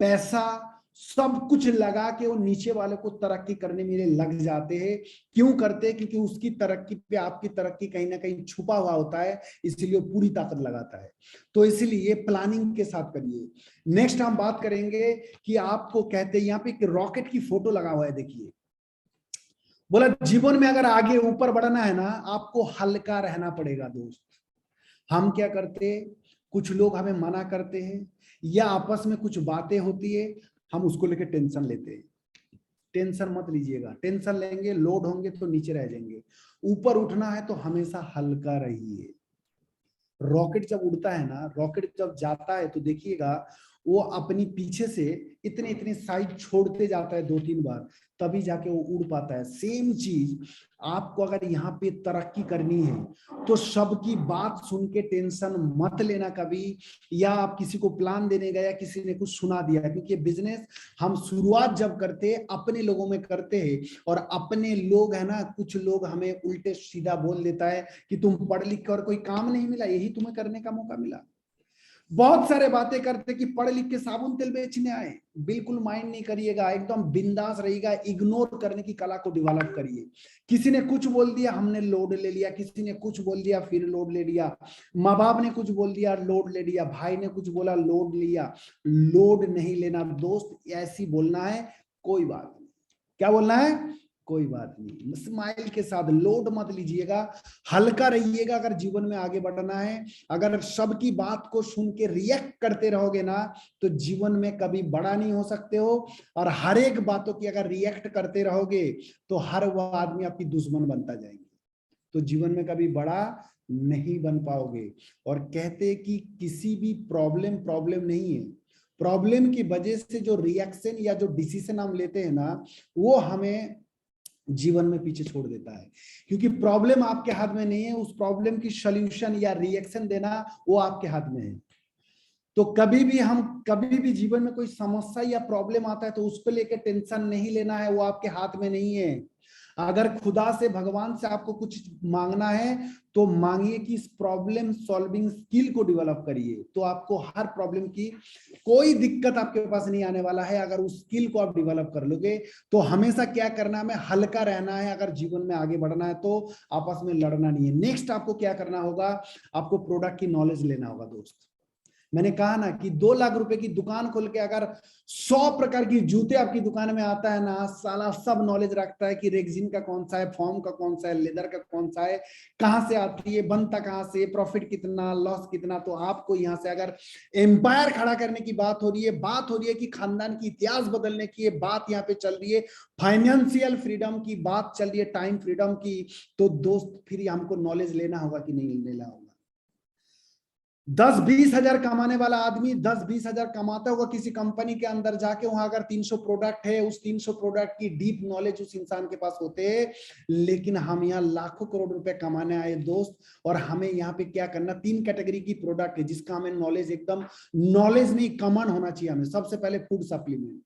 पैसा, सब कुछ लगा के वो नीचे वाले को तरक्की करने में लग जाते हैं। क्यों करते हैं? क्योंकि उसकी तरक्की पे आपकी तरक्की कहीं ना कहीं छुपा हुआ होता है, इसलिए वो पूरी ताकत लगाता है। तो इसलिए प्लानिंग के साथ करिए। नेक्स्ट हम बात करेंगे कि आपको कहते हैं यहाँ पे एक रॉकेट की फोटो लगा हुआ है, देखिए। बोला जीवन में अगर आगे ऊपर बढ़ना है ना, आपको हल्का रहना पड़ेगा दोस्त। हम क्या करते, कुछ लोग हमें मना करते हैं या आपस में कुछ बातें होती है, हम उसको लेकर टेंशन लेते हैं। टेंशन मत लीजिएगा, टेंशन लेंगे लोड होंगे तो नीचे रह जाएंगे। ऊपर उठना है तो हमेशा हल्का रहिए। रॉकेट जब उड़ता है ना, रॉकेट जब जाता है तो देखिएगा वो अपनी पीछे से इतने इतने साइड छोड़ते जाता है 2-3 बार, तभी जाके वो उड़ पाता है। सेम चीज आपको अगर यहाँ पे तरक्की करनी है तो सबकी बात सुन के टेंशन मत लेना कभी, या आप किसी को प्लान देने गया, किसी ने कुछ सुना दिया, क्योंकि बिजनेस हम शुरुआत जब करते हैं अपने लोगों में करते हैं, और अपने लोग है ना, कुछ लोग हमें उल्टे सीधा बोल देता है कि तुम पढ़ लिख कर कोई काम नहीं मिला, यही तुम्हें करने का मौका मिला। बहुत सारे बातें करते कि पढ़ लिख के साबुन तेल बेचने आए। बिल्कुल माइंड नहीं करिएगा, एकदम बिंदास रहिएगा, इग्नोर करने की कला को डेवलप करिए। किसी ने कुछ बोल दिया, हमने लोड ले लिया, किसी ने कुछ बोल दिया फिर लोड ले लिया, माँ बाप ने कुछ बोल दिया लोड ले लिया, भाई ने कुछ बोला लोड लिया। लोड नहीं लेना दोस्त, ऐसी बोलना है, कोई बात नहीं। क्या बोलना है? कोई बात नहीं, स्माइल के साथ, लोड मत लीजिएगा, हल्का रहिएगा। अगर जीवन में आगे बढ़ना है, अगर सबकी बात को सुन के रिएक्ट करते रहोगे ना, तो जीवन में कभी बड़ा नहीं हो सकते हो। और हर एक बातों की अगर रिएक्ट करते रहोगे तो हर वो आदमी आपकी दुश्मन बनता जाएंगे, तो जीवन में कभी बड़ा नहीं बन पाओगे। और कहते हैं कि किसी भी प्रॉब्लम प्रॉब्लम नहीं है, प्रॉब्लम की वजह से जो रिएक्शन या जो डिसीजन हम लेते हैं ना, वो हमें जीवन में पीछे छोड़ देता है। क्योंकि प्रॉब्लम आपके हाथ में नहीं है, उस प्रॉब्लम की सॉल्यूशन या रिएक्शन देना वो आपके हाथ में है। तो कभी भी जीवन में कोई समस्या या प्रॉब्लम आता है तो उसको लेकर टेंशन नहीं लेना है, वो आपके हाथ में नहीं है। अगर खुदा से, भगवान से आपको कुछ मांगना है तो मांगिए कि इस प्रॉब्लम सॉल्विंग स्किल को डेवलप करिए, तो आपको हर प्रॉब्लम की कोई दिक्कत आपके पास नहीं आने वाला है। अगर उस स्किल को आप डेवलप कर लोगे तो हमेशा क्या करना है, हमें हल्का रहना है। अगर जीवन में आगे बढ़ना है तो आपस में लड़ना नहीं है। नेक्स्ट आपको क्या करना होगा, आपको प्रोडक्ट की नॉलेज लेना होगा दोस्त। मैंने कहा ना कि 2 लाख रुपए की दुकान खोल के अगर 100 प्रकार की जूते आपकी दुकान में आता है ना, साला सब नॉलेज रखता है कि रेक्सिन का कौन सा है, फॉर्म का कौन सा है, लेदर का कौन सा है, कहां से आती है, बनता कहां से, प्रॉफिट कितना, लॉस कितना। तो आपको यहां से अगर एम्पायर खड़ा करने की बात हो रही है, बात हो रही है कि खानदान की इतिहास बदलने की बात यहाँ पे चल रही है, फाइनेंशियल फ्रीडम की बात चल रही है, टाइम फ्रीडम की, तो दोस्त फिर हमको नॉलेज लेना होगा कि नहीं लेना होगा। 10-20 हजार कमाने वाला आदमी 10-20 हजार कमाता होगा किसी कंपनी के अंदर जाके, वहां अगर 300 प्रोडक्ट है, उस 300 प्रोडक्ट की डीप नॉलेज उस इंसान के पास होते हैं। लेकिन हम यहाँ लाखों करोड़ रुपए कमाने आए दोस्त, और हमें यहाँ पे क्या करना, 3 कैटेगरी की प्रोडक्ट है जिसका हमें नॉलेज, एकदम नॉलेज नहीं कमन होना चाहिए हमें। सबसे पहले फूड सप्लीमेंट।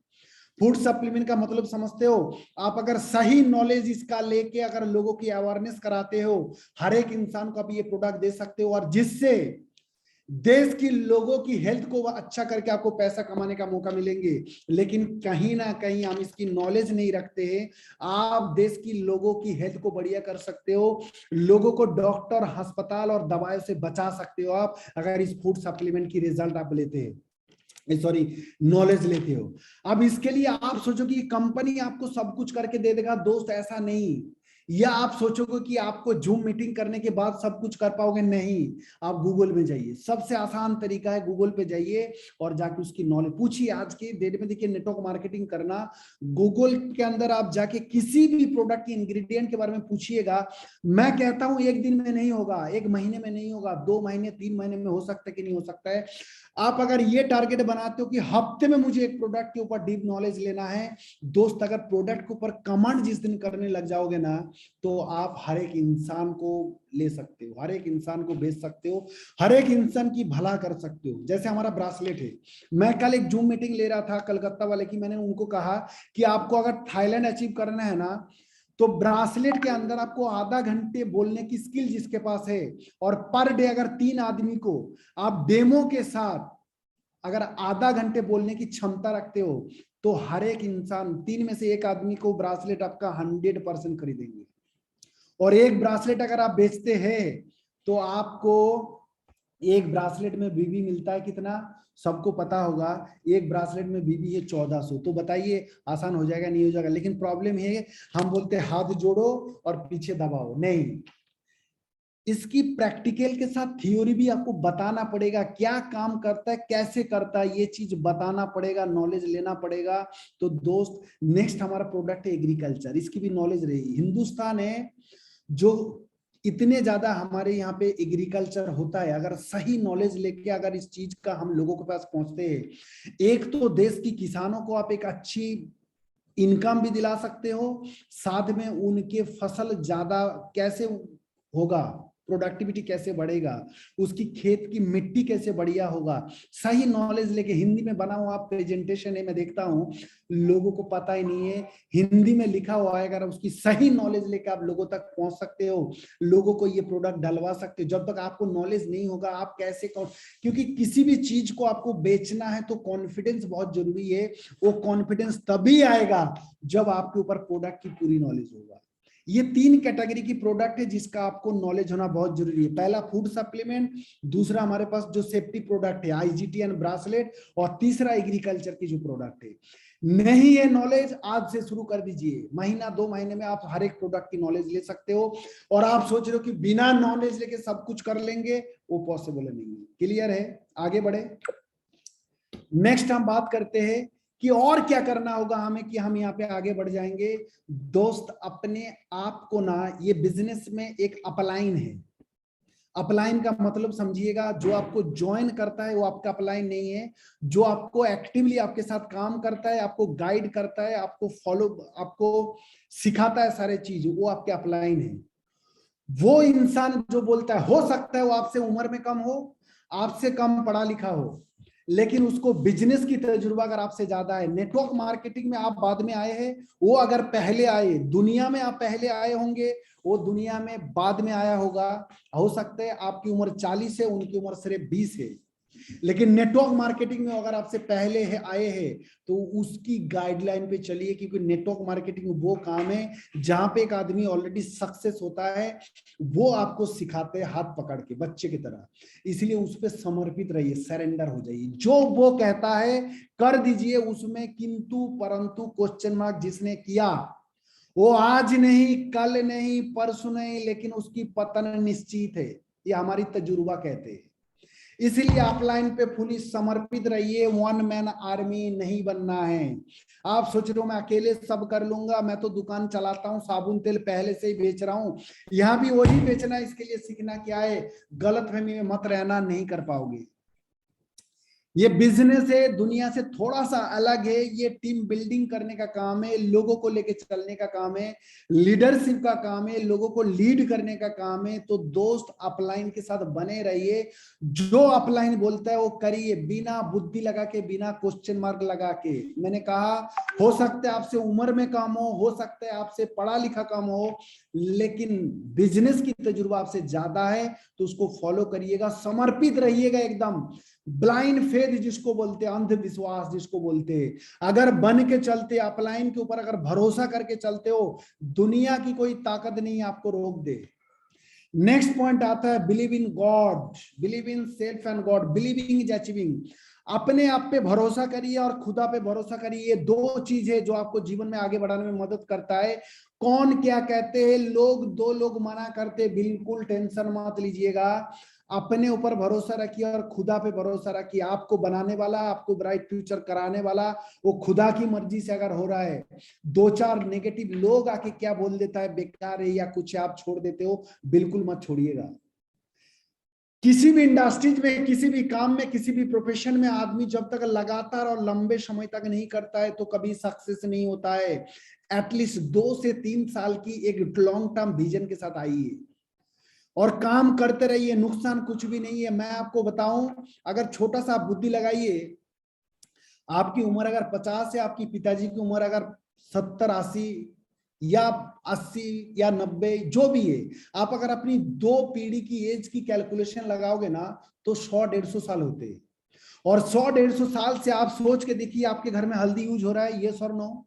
फूड सप्लीमेंट का मतलब समझते हो आप, अगर सही नॉलेज इसका लेके अगर लोगों की अवेयरनेस कराते हो, हर एक इंसान को आप ये प्रोडक्ट दे सकते हो, और जिससे देश की लोगों की हेल्थ को अच्छा करके आपको पैसा कमाने का मौका मिलेंगे। लेकिन कहीं ना कहीं हम इसकी नॉलेज नहीं रखते हैं। आप देश की लोगों की हेल्थ को बढ़िया कर सकते हो, लोगों को डॉक्टर, अस्पताल और दवाइयों से बचा सकते हो आप, अगर इस फूड सप्लीमेंट की रिजल्ट आप लेते हैं, सॉरी, नॉलेज लेते हो। अब इसके लिए आप सोचो कि कंपनी आपको सब कुछ करके दे देगा, दोस्त ऐसा नहीं। या आप सोचोगे कि आपको जूम मीटिंग करने के बाद सब कुछ कर पाओगे, नहीं। आप गूगल में जाइए, सबसे आसान तरीका है, गूगल पे जाइए और जाके उसकी नॉलेज पूछिए। आज के डेट में देखिए, नेटवर्क मार्केटिंग करना, गूगल के अंदर आप जाके किसी भी प्रोडक्ट की इंग्रेडिएंट के बारे में पूछिएगा। मैं कहता हूं 1 दिन में नहीं होगा, 1 महीने में नहीं होगा, 2 महीने 3 महीने में हो सकता है कि नहीं हो सकता है। आप अगर ये टारगेट बनाते हो कि हफ्ते में मुझे एक प्रोडक्ट के ऊपर डीप नॉलेज लेना है, दोस्त, अगर प्रोडक्ट के ऊपर कमांड जिस दिन करने लग जाओगे ना, तो आप हर एक इंसान को ले सकते हो, हर एक इंसान को बेच सकते हो, हर एक इंसान की भला कर सकते हो। जैसे हमारा ब्रासलेट है, मैं कल एक जूम मीटिंग ले रहा था कलकत्ता वाले की, मैंने उनको कहा कि आपको अगर थाईलैंड अचीव करना है ना, तो ब्रासलेट के अंदर आपको आधा घंटे बोलने की स्किल जिसके पास है, और पर डे अगर 3 आदमी को आप डेमो के साथ अगर आधा घंटे बोलने की क्षमता रखते हो, तो हर एक इंसान, 3 में से 1 आदमी को ब्रासलेट आपका 100% खरीदेंगे। और एक ब्रासलेट अगर आप बेचते हैं तो आपको एक ब्रासलेट में बीबी मिलता है कितना, सबको पता होगा। एक ब्रासलेट में बीबी है 1400। तो बताइए आसान हो जाएगा नहीं हो जाएगा? लेकिन प्रॉब्लम है, हम बोलते हैं हाथ जोड़ो और पीछे दबाओ, नहीं। इसकी प्रैक्टिकल के साथ थ्योरी भी आपको बताना पड़ेगा, क्या काम करता है, कैसे करता है, ये चीज बताना पड़ेगा, नॉलेज लेना पड़ेगा। तो दोस्त, नेक्स्ट हमारा प्रोडक्ट है एग्रीकल्चर, इसकी भी नॉलेज रहेगी। हिंदुस्तान है जो इतने ज्यादा हमारे यहाँ पे एग्रीकल्चर होता है, अगर सही नॉलेज लेके अगर इस चीज का हम लोगों के पास पहुंचते हैं, एक तो देश की किसानों को आप एक अच्छी इनकम भी दिला सकते हो, साथ में उनके फसल ज्यादा कैसे होगा, प्रोडक्टिविटी कैसे बढ़ेगा, उसकी खेत की मिट्टी कैसे बढ़िया होगा, सही नॉलेज लेके। हिंदी में बना हुआ प्रेजेंटेशन है, मैं देखता हूँ लोगों को पता ही नहीं है, हिंदी में लिखा हुआ है, अगर उसकी सही नॉलेज लेके आप लोगों तक पहुंच सकते हो, लोगों को ये प्रोडक्ट डलवा सकते हो। जब तक आपको नॉलेज नहीं होगा आप कैसे क्योंकि किसी भी चीज को आपको बेचना है तो कॉन्फिडेंस बहुत जरूरी है। वो कॉन्फिडेंस तभी आएगा जब आपके ऊपर प्रोडक्ट की पूरी नॉलेज होगा। ये 3 कैटेगरी की प्रोडक्ट है जिसका आपको नॉलेज होना बहुत जरूरी है। पहला फूड सप्लीमेंट, दूसरा हमारे पास जो सेफ्टी प्रोडक्ट है IGTN ब्रासलेट, और तीसरा एग्रीकल्चर की जो प्रोडक्ट है। नहीं है नॉलेज, आज से शुरू कर दीजिए। महीना 2 महीने में आप हर एक प्रोडक्ट की नॉलेज ले सकते हो। और आप सोच रहे हो कि बिना नॉलेज लेके सब कुछ कर लेंगे, वो पॉसिबल नहीं है। क्लियर है? आगे बढ़े। नेक्स्ट हम बात करते हैं कि और क्या करना होगा हमें कि हम यहाँ पे आगे बढ़ जाएंगे। दोस्त, अपने आप को ना, ये बिजनेस में एक अपलाइन है। अपलाइन का मतलब समझिएगा, जो आपको ज्वाइन करता है वो आपका अपलाइन नहीं है। जो आपको एक्टिवली आपके साथ काम करता है, आपको गाइड करता है, आपको फॉलो, आपको सिखाता है सारे चीज, वो आपके अपलाइन है। वो इंसान जो बोलता है, हो सकता है वो आपसे उम्र में कम हो, आपसे कम पढ़ा लिखा हो, लेकिन उसको बिजनेस की तजुर्बा अगर आपसे ज्यादा है। नेटवर्क मार्केटिंग में आप बाद में आए हैं, वो अगर पहले आए, दुनिया में आप पहले आए होंगे, वो दुनिया में बाद में आया होगा। हो सकता है आपकी उम्र 40 है, उनकी उम्र सिर्फ 20 है, लेकिन नेटवर्क मार्केटिंग में अगर आपसे पहले है आए हैं, तो उसकी गाइडलाइन पे चलिए, क्योंकि नेटवर्क मार्केटिंग वो काम है जहां पे एक आदमी ऑलरेडी सक्सेस होता है, वो आपको सिखाते हैं हाथ पकड़ के, बच्चे की तरह। इसलिए उस पर समर्पित रहिए, सरेंडर हो जाइए, जो वो कहता है कर दीजिए। उसमें किंतु परंतु क्वेश्चन मार्क जिसने किया, वो आज नहीं, कल नहीं, परसों नहीं, लेकिन उसकी पतन निश्चित है। ये हमारी तजुर्बा कहते हैं। इसीलिए ऑफलाइन पे फुली समर्पित रहिए। वन मैन आर्मी नहीं बनना है। आप सोच रहे हो मैं अकेले सब कर लूंगा, मैं तो दुकान चलाता हूँ, साबुन तेल पहले से ही बेच रहा हूँ, यहाँ भी वही बेचना है, इसके लिए सीखना क्या है? गलतफहमी में मत रहना, नहीं कर पाओगे। ये बिजनेस है, दुनिया से थोड़ा सा अलग है। ये टीम बिल्डिंग करने का काम है, लोगों को लेके चलने का काम है, लीडरशिप का काम है, लोगों को लीड करने का काम है। तो दोस्त, अपलाइन के साथ बने रहिए। जो अपलाइन बोलता है वो करिए, बिना बुद्धि लगा के, बिना क्वेश्चन मार्क लगा के। मैंने कहा, हो सकता है आपसे उम्र में कम हो सकता है आपसे पढ़ा लिखा कम हो, लेकिन बिजनेस की तजुर्बा आपसे ज्यादा है, तो उसको फॉलो करिएगा, समर्पित रहिएगा एकदम। ब्लाइंड फेथ जिसको बोलते हैं, अंधविश्वास जिसको बोलते हैं, अगर बन के चलते, अपलाइन के ऊपर अगर भरोसा करके चलते हो, दुनिया की कोई ताकत नहीं आपको रोक दे। नेक्स्ट पॉइंट आता है believe in God, believe in self and God. Believing is achieving. अपने आप पे भरोसा करिए और खुदा पे भरोसा करिए। ये दो चीज है जो आपको जीवन में आगे बढ़ाने में मदद करता है। कौन क्या कहते हैं लोग, दो लोग मना करते, बिल्कुल टेंशन मत लीजिएगा। अपने ऊपर भरोसा रखिए और खुदा पे भरोसा रखिए। आपको बनाने वाला, आपको ब्राइट फ्यूचर कराने वाला, वो खुदा की मर्जी से अगर हो रहा है। दो चार नेगेटिव लोग आके क्या बोल देता है, बेकार है या कुछ, आप छोड़ देते हो, बिल्कुल मत छोड़िएगा। किसी भी इंडस्ट्रीज में, किसी भी काम में, किसी भी प्रोफेशन में आदमी जब तक लगातार और लंबे समय तक नहीं करता है, तो कभी सक्सेस नहीं होता है। एटलीस्ट 2 से 3 साल की एक लॉन्ग टर्म विजन के साथ आइए और काम करते रहिए। नुकसान कुछ भी नहीं है। मैं आपको बताऊं, अगर छोटा सा बुद्धि लगाइए, आपकी उम्र अगर 50 है, आपकी पिताजी की उम्र अगर 70 80 या 80 या 90 जो भी है, आप अगर अपनी 2 पीढ़ी की एज की कैलकुलेशन लगाओगे ना, तो 100 150 साल होते हैं। और 100 150 साल से आप सोच के देखिए, आपके घर में हल्दी यूज हो रहा है, यस और नो?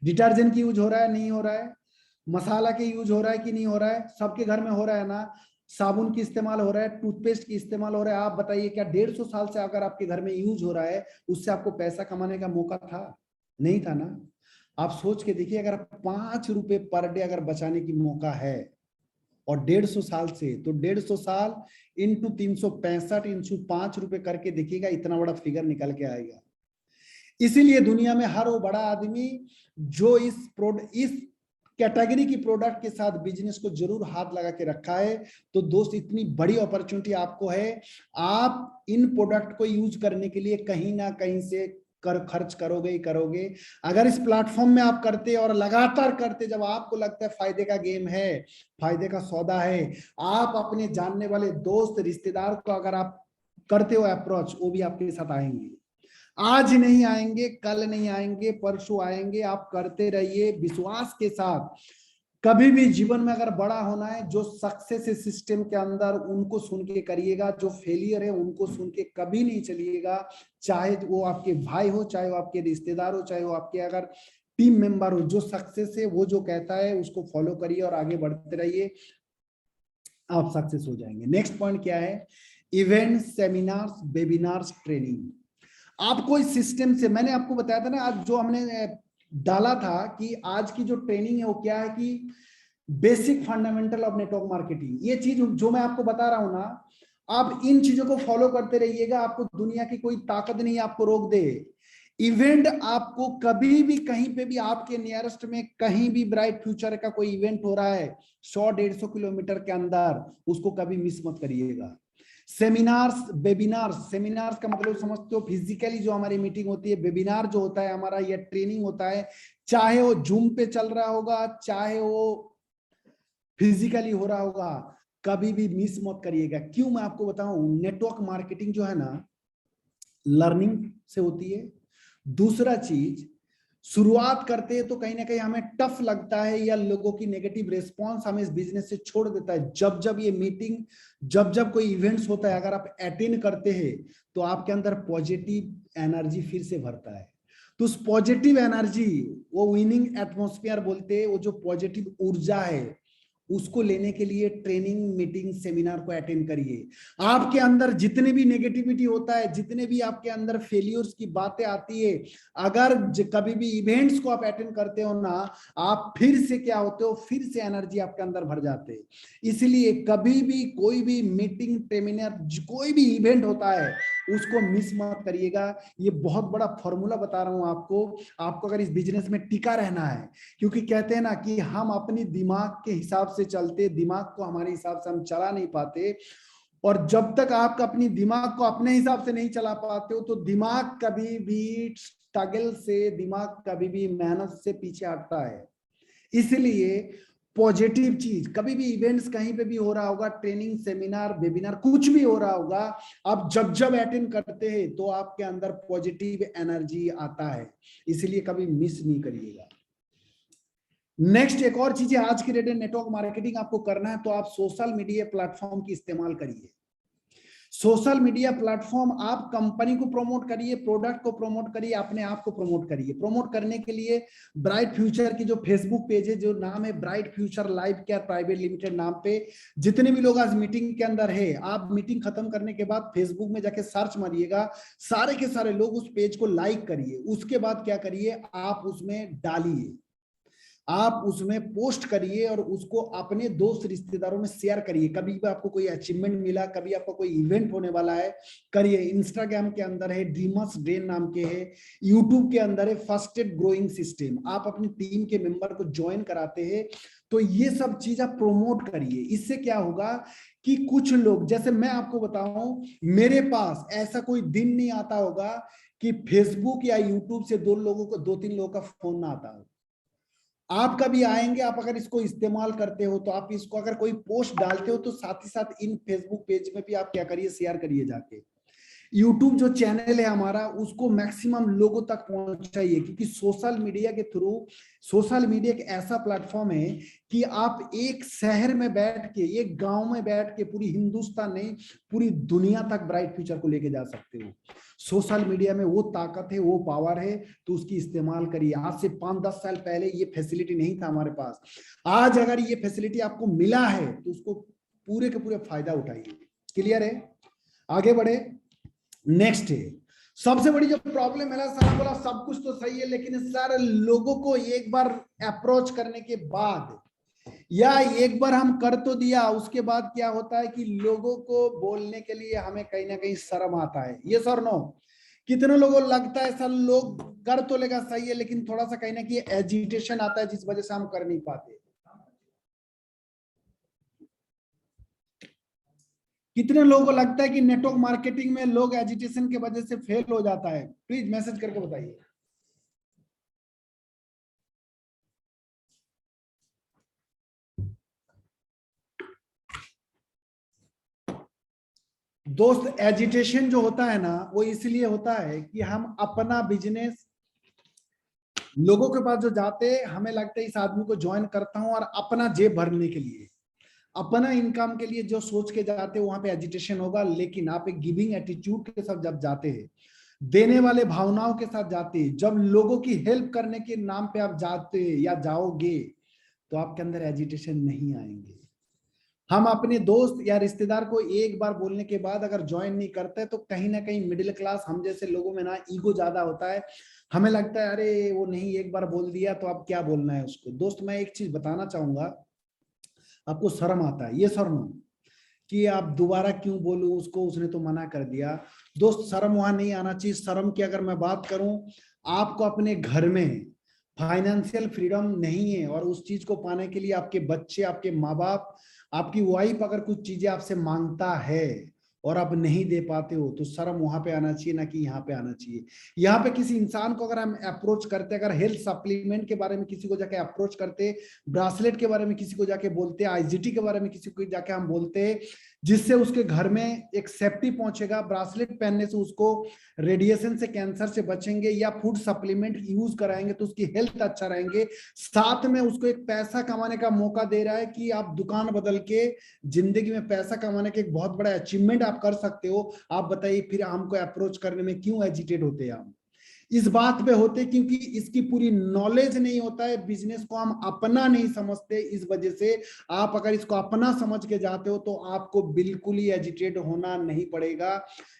डिटर्जेंट की यूज हो रहा है, नहीं हो रहा है? मसाला के यूज हो रहा है कि नहीं हो रहा है? सबके घर में हो रहा है ना? साबुन की इस्तेमाल हो रहा है, टूथपेस्ट की इस्तेमाल हो रहा है। आप बताइए, क्या 150 साल से अगर आपके घर में यूज हो रहा है, उससे आपको पैसा कमाने का मौका था? नहीं था ना? आप सोच के देखिए, अगर 5 रुपए पर डे अगर बचाने की मौका है, और 150 साल से, तो 150 साल इंटू 365 इंटू 5 रुपए करके देखिएगा, इतना बड़ा फिगर निकल के आएगा। इसीलिए दुनिया में हर वो बड़ा आदमी जो इस कैटेगरी की प्रोडक्ट के साथ बिजनेस को जरूर हाथ लगा के रखा है। तो दोस्त, इतनी बड़ी अपॉर्चुनिटी आपको है। आप इन प्रोडक्ट को यूज करने के लिए कहीं ना कहीं से खर्च करोगे ही करोगे। अगर इस प्लेटफॉर्म में आप करते और लगातार करते, जब आपको लगता है फायदे का गेम है, फायदे का सौदा है, आप अपने जानने वाले दोस्त रिश्तेदार को अगर आप करते हो अप्रोच, वो भी आपके साथ आएंगे। आज नहीं आएंगे, कल नहीं आएंगे, परसों आएंगे। आप करते रहिए विश्वास के साथ। कभी भी जीवन में अगर बड़ा होना है, जो सक्सेस है सिस्टम के अंदर, उनको सुन के करिएगा। जो फेलियर है उनको सुन के कभी नहीं चलिएगा। चाहे वो आपके भाई हो, चाहे वो आपके रिश्तेदार हो, चाहे वो आपके अगर टीम मेंबर हो, जो सक्सेस है वो जो कहता है उसको फॉलो करिए और आगे बढ़ते रहिए, आप सक्सेस हो जाएंगे। नेक्स्ट पॉइंट क्या है? Event, seminars, webinars, training. आपको इस सिस्टम से, मैंने आपको बताया था ना आज जो हमने डाला था कि आज की जो ट्रेनिंग है वो क्या है कि basic fundamental of network marketing. ये चीज जो मैं आपको बता रहा हूं ना, आप इन चीजों को फॉलो करते रहिएगा, आपको दुनिया की कोई ताकत नहीं आपको रोक दे। इवेंट आपको कभी भी कहीं पे भी आपके नियरेस्ट में कहीं भी ब्राइट फ्यूचर का कोई इवेंट हो रहा है 100-150 किलोमीटर के अंदर, उसको कभी मिस मत करिएगा। सेमिनार्स, वेबिनार्स, सेमिनार्स का मतलब समझते हो फिजिकली जो हमारी मीटिंग होती है, वेबिनार जो होता है हमारा या ट्रेनिंग होता है, चाहे वो जूम पे चल रहा होगा चाहे वो फिजिकली हो रहा होगा, कभी भी मिस मत करिएगा। क्यों, मैं आपको बताऊं, नेटवर्क मार्केटिंग जो है ना लर्निंग से होती है। दूसरा चीज, शुरुआत करते हैं तो कहीं ना कहीं हमें टफ लगता है या लोगों की नेगेटिव रिस्पांस हमें इस बिजनेस से छोड़ देता है। जब जब ये मीटिंग, जब जब कोई इवेंट्स होता है, अगर आप अटेंड करते हैं तो आपके अंदर पॉजिटिव एनर्जी फिर से भरता है। तो उस पॉजिटिव एनर्जी, वो विनिंग एटमॉस्फेयर बोलते हैं, वो जो पॉजिटिव ऊर्जा है उसको लेने के लिए ट्रेनिंग, मीटिंग, सेमिनार को अटेंड करिए। आपके अंदर जितने भी नेगेटिविटी होता है, जितने भी आपके अंदर फेलियर्स की बातें आती है, अगर कभी भी इवेंट्स को आप अटेंड करते हो ना, आप फिर से क्या होते हो, फिर से एनर्जी आपके अंदर भर जाते हैं। इसलिए कभी भी कोई भी मीटिंग, सेमिनार, कोई भी इवेंट होता है उसको मिस मत करिएगा। ये बहुत बड़ा फॉर्मूला बता रहा हूं आपको। आपको अगर इस बिजनेस में टिका रहना है, क्योंकि कहते हैं ना कि हम अपनी दिमाग के हिसाब से चलते, दिमाग को हमारे हिसाब से हम चला नहीं पाते। और जब तक आप अपनी दिमाग को अपने हिसाब से नहीं चला पाते हो तो दिमाग कभी भी स्ट्रगल से, दिमाग कभी भी मेहनत से पीछे हटता है। इसलिए पॉजिटिव चीज, कभी भी इवेंट्स कहीं पे भी हो रहा होगा, ट्रेनिंग, सेमिनार, वेबिनार कुछ भी हो रहा होगा, आप जब जब अटेंड करते हैं तो आपके अंदर पॉजिटिव एनर्जी आता है। इसलिए कभी मिस नहीं करिएगा। नेक्स्ट, एक और चीज है आज की डेट में नेटवर्क मार्केटिंग आपको करना है तो आप सोशल मीडिया प्लेटफॉर्म की इस्तेमाल करिए। सोशल मीडिया प्लेटफॉर्म, आप कंपनी को प्रमोट करिए, प्रोडक्ट को प्रमोट करिए, अपने आप को प्रमोट करिए। प्रमोट करने के लिए ब्राइट फ्यूचर की जो फेसबुक पेज है, जो नाम है bright future life care private limited नाम पे, जितने भी लोग आज मीटिंग के अंदर है, आप मीटिंग खत्म करने के बाद फेसबुक में जाके सर्च मारिएगा, सारे के सारे लोग उस पेज को लाइक करिए। उसके बाद क्या करिए, आप उसमें डालिए, आप उसमें पोस्ट करिए और उसको अपने दोस्त रिश्तेदारों में शेयर करिए। कभी भी आपको कोई अचीवमेंट मिला, कभी आपको कोई इवेंट होने वाला है, करिए। इंस्टाग्राम के अंदर है ड्रीमर्स ब्रेन नाम के है, यूट्यूब के अंदर है फर्स्टेड ग्रोइंग सिस्टम, आप अपनी टीम के मेंबर को ज्वाइन कराते हैं। तो ये सब चीज आप प्रोमोट करिए। इससे क्या होगा कि कुछ लोग, जैसे मैं आपको बताऊं, मेरे पास ऐसा कोई दिन नहीं आता होगा कि फेसबुक या यूट्यूब से 2-3 लोगों का फोन ना आता हो। आप कभी आएंगे, आप अगर इसको इस्तेमाल करते हो तो आप इसको अगर कोई पोस्ट डालते हो तो साथ ही साथ इन फेसबुक पेज में भी आप क्या करिए, शेयर करिए जाके। यूट्यूब जो चैनल है हमारा, उसको मैक्सिमम लोगों तक पहुंचाइए, क्योंकि सोशल मीडिया के थ्रू, सोशल मीडिया एक ऐसा प्लेटफॉर्म है कि आप एक शहर में बैठ के, एक गांव में बैठ के पूरी हिंदुस्तान नहीं, पूरी दुनिया तक ब्राइट फ्यूचर को लेके जा सकते हो। सोशल मीडिया में वो ताकत है, वो पावर है, तो उसकी इस्तेमाल करिए। आज से 5-10 साल पहले ये फैसिलिटी नहीं था हमारे पास। आज अगर ये फैसिलिटी आपको मिला है तो उसको पूरे के पूरे फायदा उठाइए। क्लियर है? आगे बढ़े। नेक्स्ट है, सबसे बड़ी जो प्रॉब्लम है ना, सर बोला सब कुछ तो सही है, लेकिन सर लोगों को एक बार अप्रोच करने के बाद या एक बार हम कर तो दिया, उसके बाद क्या होता है कि लोगों को बोलने के लिए हमें कहीं ना कहीं शर्म आता है। ये सर नो, कितने लोगों को लगता है सर लोग कर तो लेगा सही है, लेकिन थोड़ा सा कहीं ना कहीं एजिटेशन आता है जिस वजह से हम कर नहीं पाते। कितने लोगों को लगता है कि नेटवर्क मार्केटिंग में लोग एजिटेशन की वजह से फेल हो जाता है? प्लीज मैसेज करके बताइए। दोस्त, एजिटेशन जो होता है ना, वो इसलिए होता है कि हम अपना बिजनेस लोगों के पास जो जाते हैं, हमें लगता है इस आदमी को ज्वाइन करता हूं, और अपना जेब भरने के लिए, अपना इनकम के लिए जो सोच के जाते हैं, वहां पे एजिटेशन होगा। लेकिन आप एक गिविंग एटीट्यूड के साथ जब जाते हैं, देने वाले भावनाओं के साथ जाते हैं, जब लोगों की हेल्प करने के नाम पे आप जाते हैं या जाओगे, तो आपके अंदर एजिटेशन नहीं आएंगे। हम अपने दोस्त या रिश्तेदार को एक बार बोलने के बाद अगर ज्वाइन नहीं करते तो कहीं ना कहीं मिडिल क्लास हम जैसे लोगों में ना ईगो ज्यादा होता है। हमें लगता है अरे वो नहीं, एक बार बोल दिया तो अब क्या बोलना है उसको। दोस्त मैं एक चीज बताना चाहूंगा, आपको शर्म आता है ये शर्म कि आप दोबारा क्यों बोलूं उसको, उसने तो मना कर दिया। दोस्त शर्म वहां नहीं आना चाहिए। शर्म की अगर मैं बात करूं, आपको अपने घर में फाइनेंशियल फ्रीडम नहीं है और उस चीज को पाने के लिए आपके बच्चे, आपके माँ बाप, आपकी वाइफ अगर कुछ चीजें आपसे मांगता है और आप नहीं दे पाते हो, तो शर्म वहां पे आना चाहिए, ना कि यहाँ पे आना चाहिए। यहाँ पे किसी इंसान को अगर हम अप्रोच करते, अगर हेल्थ सप्लीमेंट के बारे में किसी को जाके अप्रोच करते, ब्रासलेट के बारे में किसी को जाके बोलते, आईजीटी के बारे में किसी को जाके हम बोलते, जिससे उसके घर में एक सेफ्टी पहुंचेगा, ब्रासलेट पहनने से उसको रेडिएशन से, कैंसर से बचेंगे, या फूड सप्लीमेंट यूज कराएंगे तो उसकी हेल्थ अच्छा रहेंगे, साथ में उसको एक पैसा कमाने का मौका दे रहा है कि आप दुकान बदल के जिंदगी में पैसा कमाने के एक बहुत बड़ा अचीवमेंट आप कर सकते हो। आप बताइए फिर हमको अप्रोच करने में क्यों एजिटेट होते हैं हम? इस बात पे होते क्योंकि इसकी पूरी नॉलेज नहीं होता है, बिजनेस को हम अपना नहीं समझते। इस वजह से आप अगर इसको अपना समझ के जाते हो तो आपको बिल्कुल ही एजिटेट होना नहीं पड़ेगा।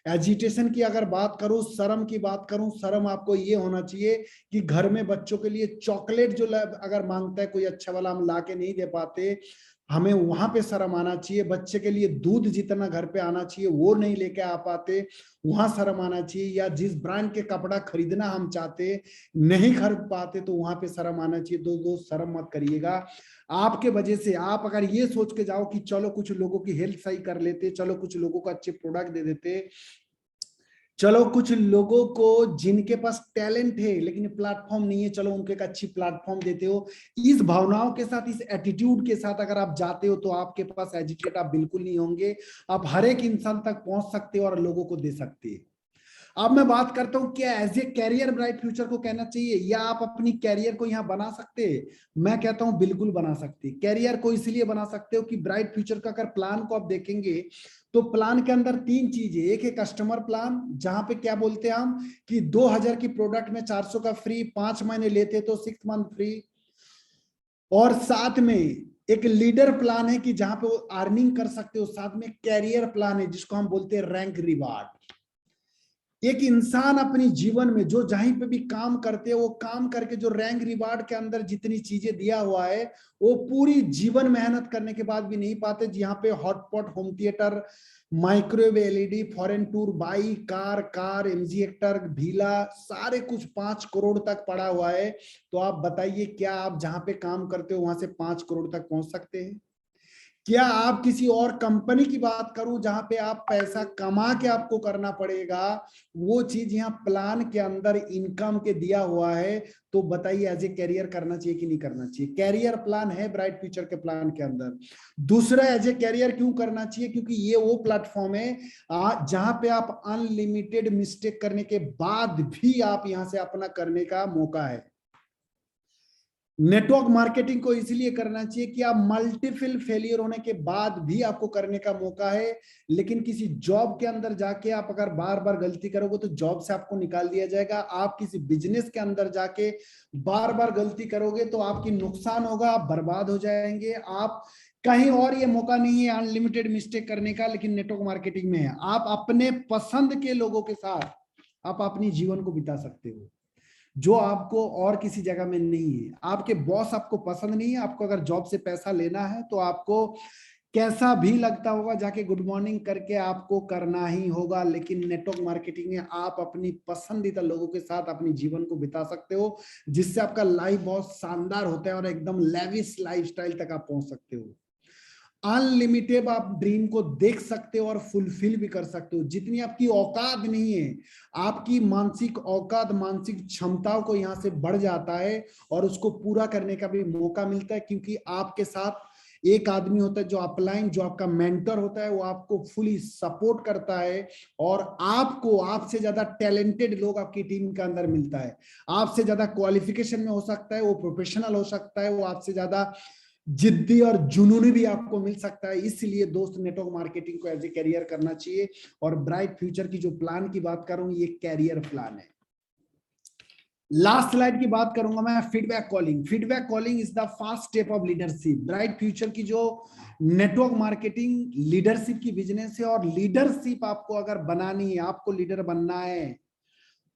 एजिटेशन की अगर बात करूं, शर्म की बात करूं, शर्म आपको ये होना चाहिए कि घर में बच्चों के लिए चॉकलेट जो अगर मांगता है कोई अच्छा वाला, हम ला के नहीं दे पाते, हमें वहां पे शर्म आना चाहिए। बच्चे के लिए दूध जितना घर पे आना चाहिए वो नहीं लेके आ पाते, वहां शर्म आना चाहिए। या जिस ब्रांड के कपड़ा खरीदना हम चाहते नहीं खरीद पाते तो वहां पे शर्म आना चाहिए। दोस्त शर्म मत करिएगा। आपके वजह से आप अगर ये सोच के जाओ कि चलो कुछ लोगों की हेल्थ सही कर लेते, चलो कुछ लोगों को अच्छे प्रोडक्ट दे देते, चलो कुछ लोगों को जिनके पास टैलेंट है लेकिन प्लेटफॉर्म नहीं है, चलो उनको एक अच्छी प्लेटफॉर्म देते हो, इस भावनाओं के साथ, इस एटीट्यूड के साथ अगर आप जाते हो तो आपके पास एजिटेट आप बिल्कुल नहीं होंगे। आप हर एक इंसान तक पहुंच सकते हो और लोगों को दे सकते हैं। अब मैं बात करता हूं क्या as a career bright future को कहना चाहिए या आप अपनी कैरियर को यहां बना सकते हैं। मैं कहता हूं बिल्कुल बना सकते हैं। कैरियर को इसलिए बना सकते हो कि ब्राइट फ्यूचर का अगर प्लान को आप देखेंगे तो प्लान के अंदर तीन चीजें, एक है कस्टमर प्लान, जहां पे क्या बोलते हैं हम कि 2000 की प्रोडक्ट में 400 का फ्री, 5 महीने लेते तो 6 मंथ फ्री, और साथ में एक लीडर प्लान है कि जहां पे वो अर्निंग कर सकते हो, साथ में कैरियर प्लान है जिसको हम बोलते हैं रैंक रिवार्ड। एक इंसान अपनी जीवन में जो जहीं पे भी काम करते हैं, वो काम करके जो रैंक रिवार्ड के अंदर जितनी चीजें दिया हुआ है वो पूरी जीवन मेहनत करने के बाद भी नहीं पाते। यहाँ पे hotpot, home theatre, microwave LED, foreign tour, bike, car MG actor, भीला, सारे कुछ 5 करोड़ तक पड़ा हुआ है। तो आप बताइए क्या आप जहां पे काम करते हो वहां से 5 करोड़ तक पहुंच सकते हैं? क्या आप किसी और कंपनी की बात करूं जहां पे आप पैसा कमा के आपको करना पड़ेगा, वो चीज यहाँ प्लान के अंदर इनकम के दिया हुआ है। तो बताइए एज ए कैरियर करना चाहिए कि नहीं करना चाहिए? कैरियर प्लान है ब्राइट फ्यूचर के प्लान के अंदर। दूसरा, एज ए कैरियर क्यों करना चाहिए? क्योंकि ये वो प्लेटफॉर्म है जहां पे आप अनलिमिटेड मिस्टेक करने के बाद भी आप यहां से अपना करने का मौका है। नेटवर्क मार्केटिंग को इसलिए करना चाहिए कि आप मल्टीपल फेलियर होने के बाद भी आपको करने का मौका है। लेकिन किसी जॉब के अंदर जाके आप अगर बार बार गलती करोगे तो जॉब से आपको निकाल दिया जाएगा। आप किसी बिजनेस के अंदर जाके बार बार गलती करोगे तो आपकी नुकसान होगा, आप बर्बाद हो जाएंगे। आप कहीं और ये मौका नहीं है अनलिमिटेड मिस्टेक करने का, लेकिन नेटवर्क मार्केटिंग में है। आप अपने पसंद के लोगों के साथ आप अपनी जीवन को बिता सकते हो, जो आपको और किसी जगह में नहीं है। आपके बॉस आपको पसंद नहीं है, आपको अगर जॉब से पैसा लेना है तो आपको कैसा भी लगता होगा जाके गुड मॉर्निंग करके आपको करना ही होगा। लेकिन नेटवर्क मार्केटिंग में आप अपनी पसंदीदा लोगों के साथ अपनी जीवन को बिता सकते हो, जिससे आपका लाइफ बहुत शानदार होता है और एकदम लेविश लाइफस्टाइल तक आप पहुंच सकते हो। अनलिमिटेड आप ड्रीम को देख सकते हो और फुलफिल भी कर सकते हो। जितनी आपकी औकात नहीं है, आपकी मानसिक औकात, मानसिक क्षमताओं को यहां से बढ़ जाता है और उसको पूरा करने का भी मौका मिलता है। क्योंकि आपके साथ एक आदमी होता है जो अपलाइन, जो आपका मेंटर होता है, वो आपको फुली सपोर्ट करता है और आपको आपसे ज्यादा टैलेंटेड लोग आपकी टीम के अंदर मिलता है। आपसे ज्यादा क्वालिफिकेशन में हो सकता है, वो प्रोफेशनल हो सकता है, वो आपसे ज्यादा जिद्दी और जुनूनी भी आपको मिल सकता है। इसलिए दोस्त नेटवर्क मार्केटिंग को एज ए कैरियर करना चाहिए। और ब्राइट फ्यूचर की जो प्लान की बात कर रहा हूं, ये कैरियर प्लान है। लास्ट स्लाइड की बात करूंगा मैं, feedback calling. Feedback calling is the first step of leadership. Bright future की जो नेटवर्क मार्केटिंग लीडरशिप की बिजनेस है, और लीडरशिप आपको अगर बनानी है, आपको लीडर बनना है,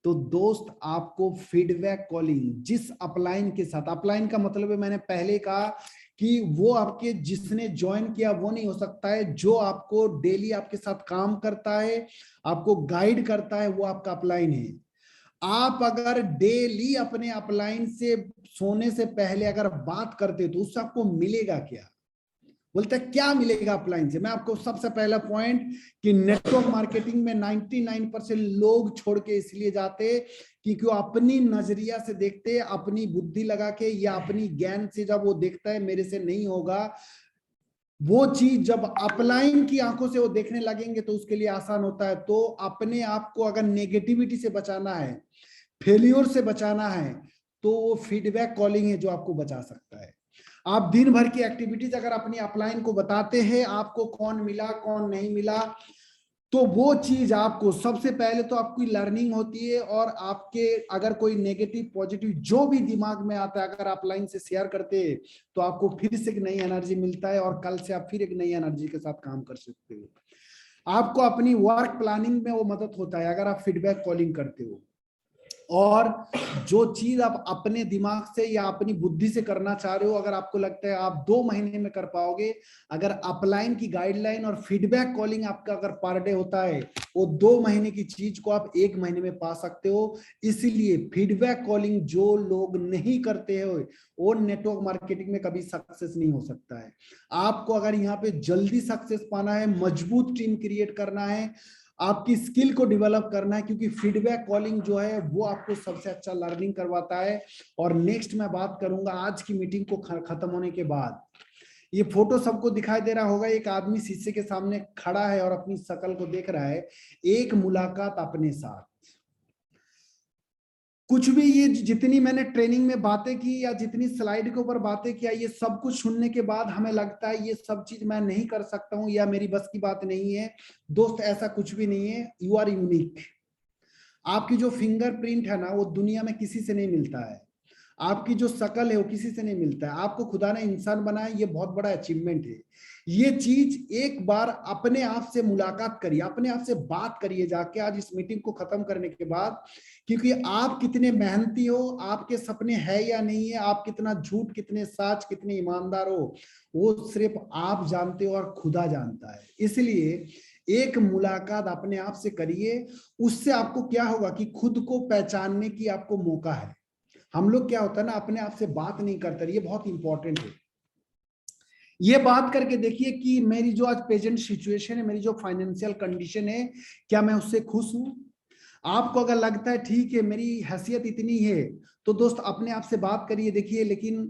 तो दोस्त आपको फीडबैक कॉलिंग जिस अपलाइन के साथ, अपलाइन का मतलब है मैंने पहले कहा कि वो आपके जिसने ज्वाइन किया वो नहीं हो सकता है, जो आपको डेली आपके साथ काम करता है, आपको गाइड करता है, वो आपका अपलाइन है। आप अगर डेली अपने अपलाइन से सोने से पहले अगर बात करते तो उससे आपको मिलेगा क्या? बोलते हैं क्या मिलेगा अपलाइन से? मैं आपको सबसे पहला पॉइंट कि नेटवर्क मार्केटिंग में 99% लोग छोड़ के इसलिए जाते क्योंकि वो अपनी नजरिया से देखते, अपनी बुद्धि लगा के या अपनी ज्ञान से जब वो देखता है मेरे से नहीं होगा, वो चीज जब अपलाइन की आंखों से वो देखने लगेंगे तो उसके लिए आसान होता है। तो अपने आप को अगर नेगेटिविटी से बचाना है, फेलियर से बचाना है, तो वो फीडबैक कॉलिंग है जो आपको बचा सकता है। आप दिन भर की एक्टिविटीज अगर अपनी अपलाइन को बताते हैं, आपको कौन मिला कौन नहीं मिला, तो वो चीज आपको सबसे पहले तो आपकी लर्निंग होती है, और आपके अगर कोई नेगेटिव पॉजिटिव जो भी दिमाग में आता है अगर आप लाइन से शेयर करते हैं, तो आपको फिर से एक नई एनर्जी मिलता है, और कल से आप फिर एक नई एनर्जी के साथ काम कर सकते हो। आपको अपनी वर्क प्लानिंग में वो मदद होता है अगर आप फीडबैक कॉलिंग करते हो। और जो चीज आप अपने दिमाग से या अपनी बुद्धि से करना चाह रहे हो, अगर आपको लगता है आप 2 महीने में कर पाओगे, अगर अपलाइन की गाइडलाइन और फीडबैक कॉलिंग आपका अगर पर डे होता है, वो 2 महीने की चीज को आप 1 महीने में पा सकते हो। इसीलिए फीडबैक कॉलिंग जो लोग नहीं करते हो वो नेटवर्क मार्केटिंग में कभी सक्सेस नहीं हो सकता है। आपको अगर यहाँ पे जल्दी सक्सेस पाना है, मजबूत टीम क्रिएट करना है, आपकी स्किल को डेवलप करना है, क्योंकि फीडबैक कॉलिंग जो है वो आपको सबसे अच्छा लर्निंग करवाता है। और नेक्स्ट मैं बात करूंगा आज की मीटिंग को खत्म होने के बाद, ये फोटो सबको दिखाई दे रहा होगा, एक आदमी शीशे के सामने खड़ा है और अपनी शक्ल को देख रहा है। एक मुलाकात अपने साथ, कुछ भी ये जितनी मैंने ट्रेनिंग में बातें की या जितनी स्लाइड के ऊपर बातें किया, ये सब कुछ सुनने के बाद हमें लगता है ये सब चीज मैं नहीं कर सकता हूं या मेरी बस की बात नहीं है। दोस्त ऐसा कुछ भी नहीं है, यू आर यूनिक। आपकी जो फिंगरप्रिंट है ना वो दुनिया में किसी से नहीं मिलता है, आपकी जो शकल है वो किसी से नहीं मिलता है। आपको खुदा ने इंसान बनाया, ये बहुत बड़ा अचीवमेंट है। ये चीज एक बार अपने आप से मुलाकात करिए, अपने आप से बात करिए जाके आज इस मीटिंग को खत्म करने के बाद, क्योंकि आप कितने मेहनती हो, आपके सपने है या नहीं है, आप कितना झूठ कितने सच कितने ईमानदार हो, वो सिर्फ आप जानते हो और खुदा जानता है। इसलिए एक मुलाकात अपने आप से करिए, उससे आपको क्या होगा कि खुद को पहचानने की आपको मौका है। हम लोग क्या होता है ना, अपने आप से बात नहीं करते, ये बहुत इंपॉर्टेंट है। ये बात करके देखिए कि मेरी जो आज प्रेजेंट सिचुएशन है, मेरी जो फाइनेंशियल कंडीशन है, क्या मैं उससे खुश हूं? आपको अगर लगता है ठीक है मेरी हैसियत इतनी है, तो दोस्त अपने आप से बात करिए देखिए। लेकिन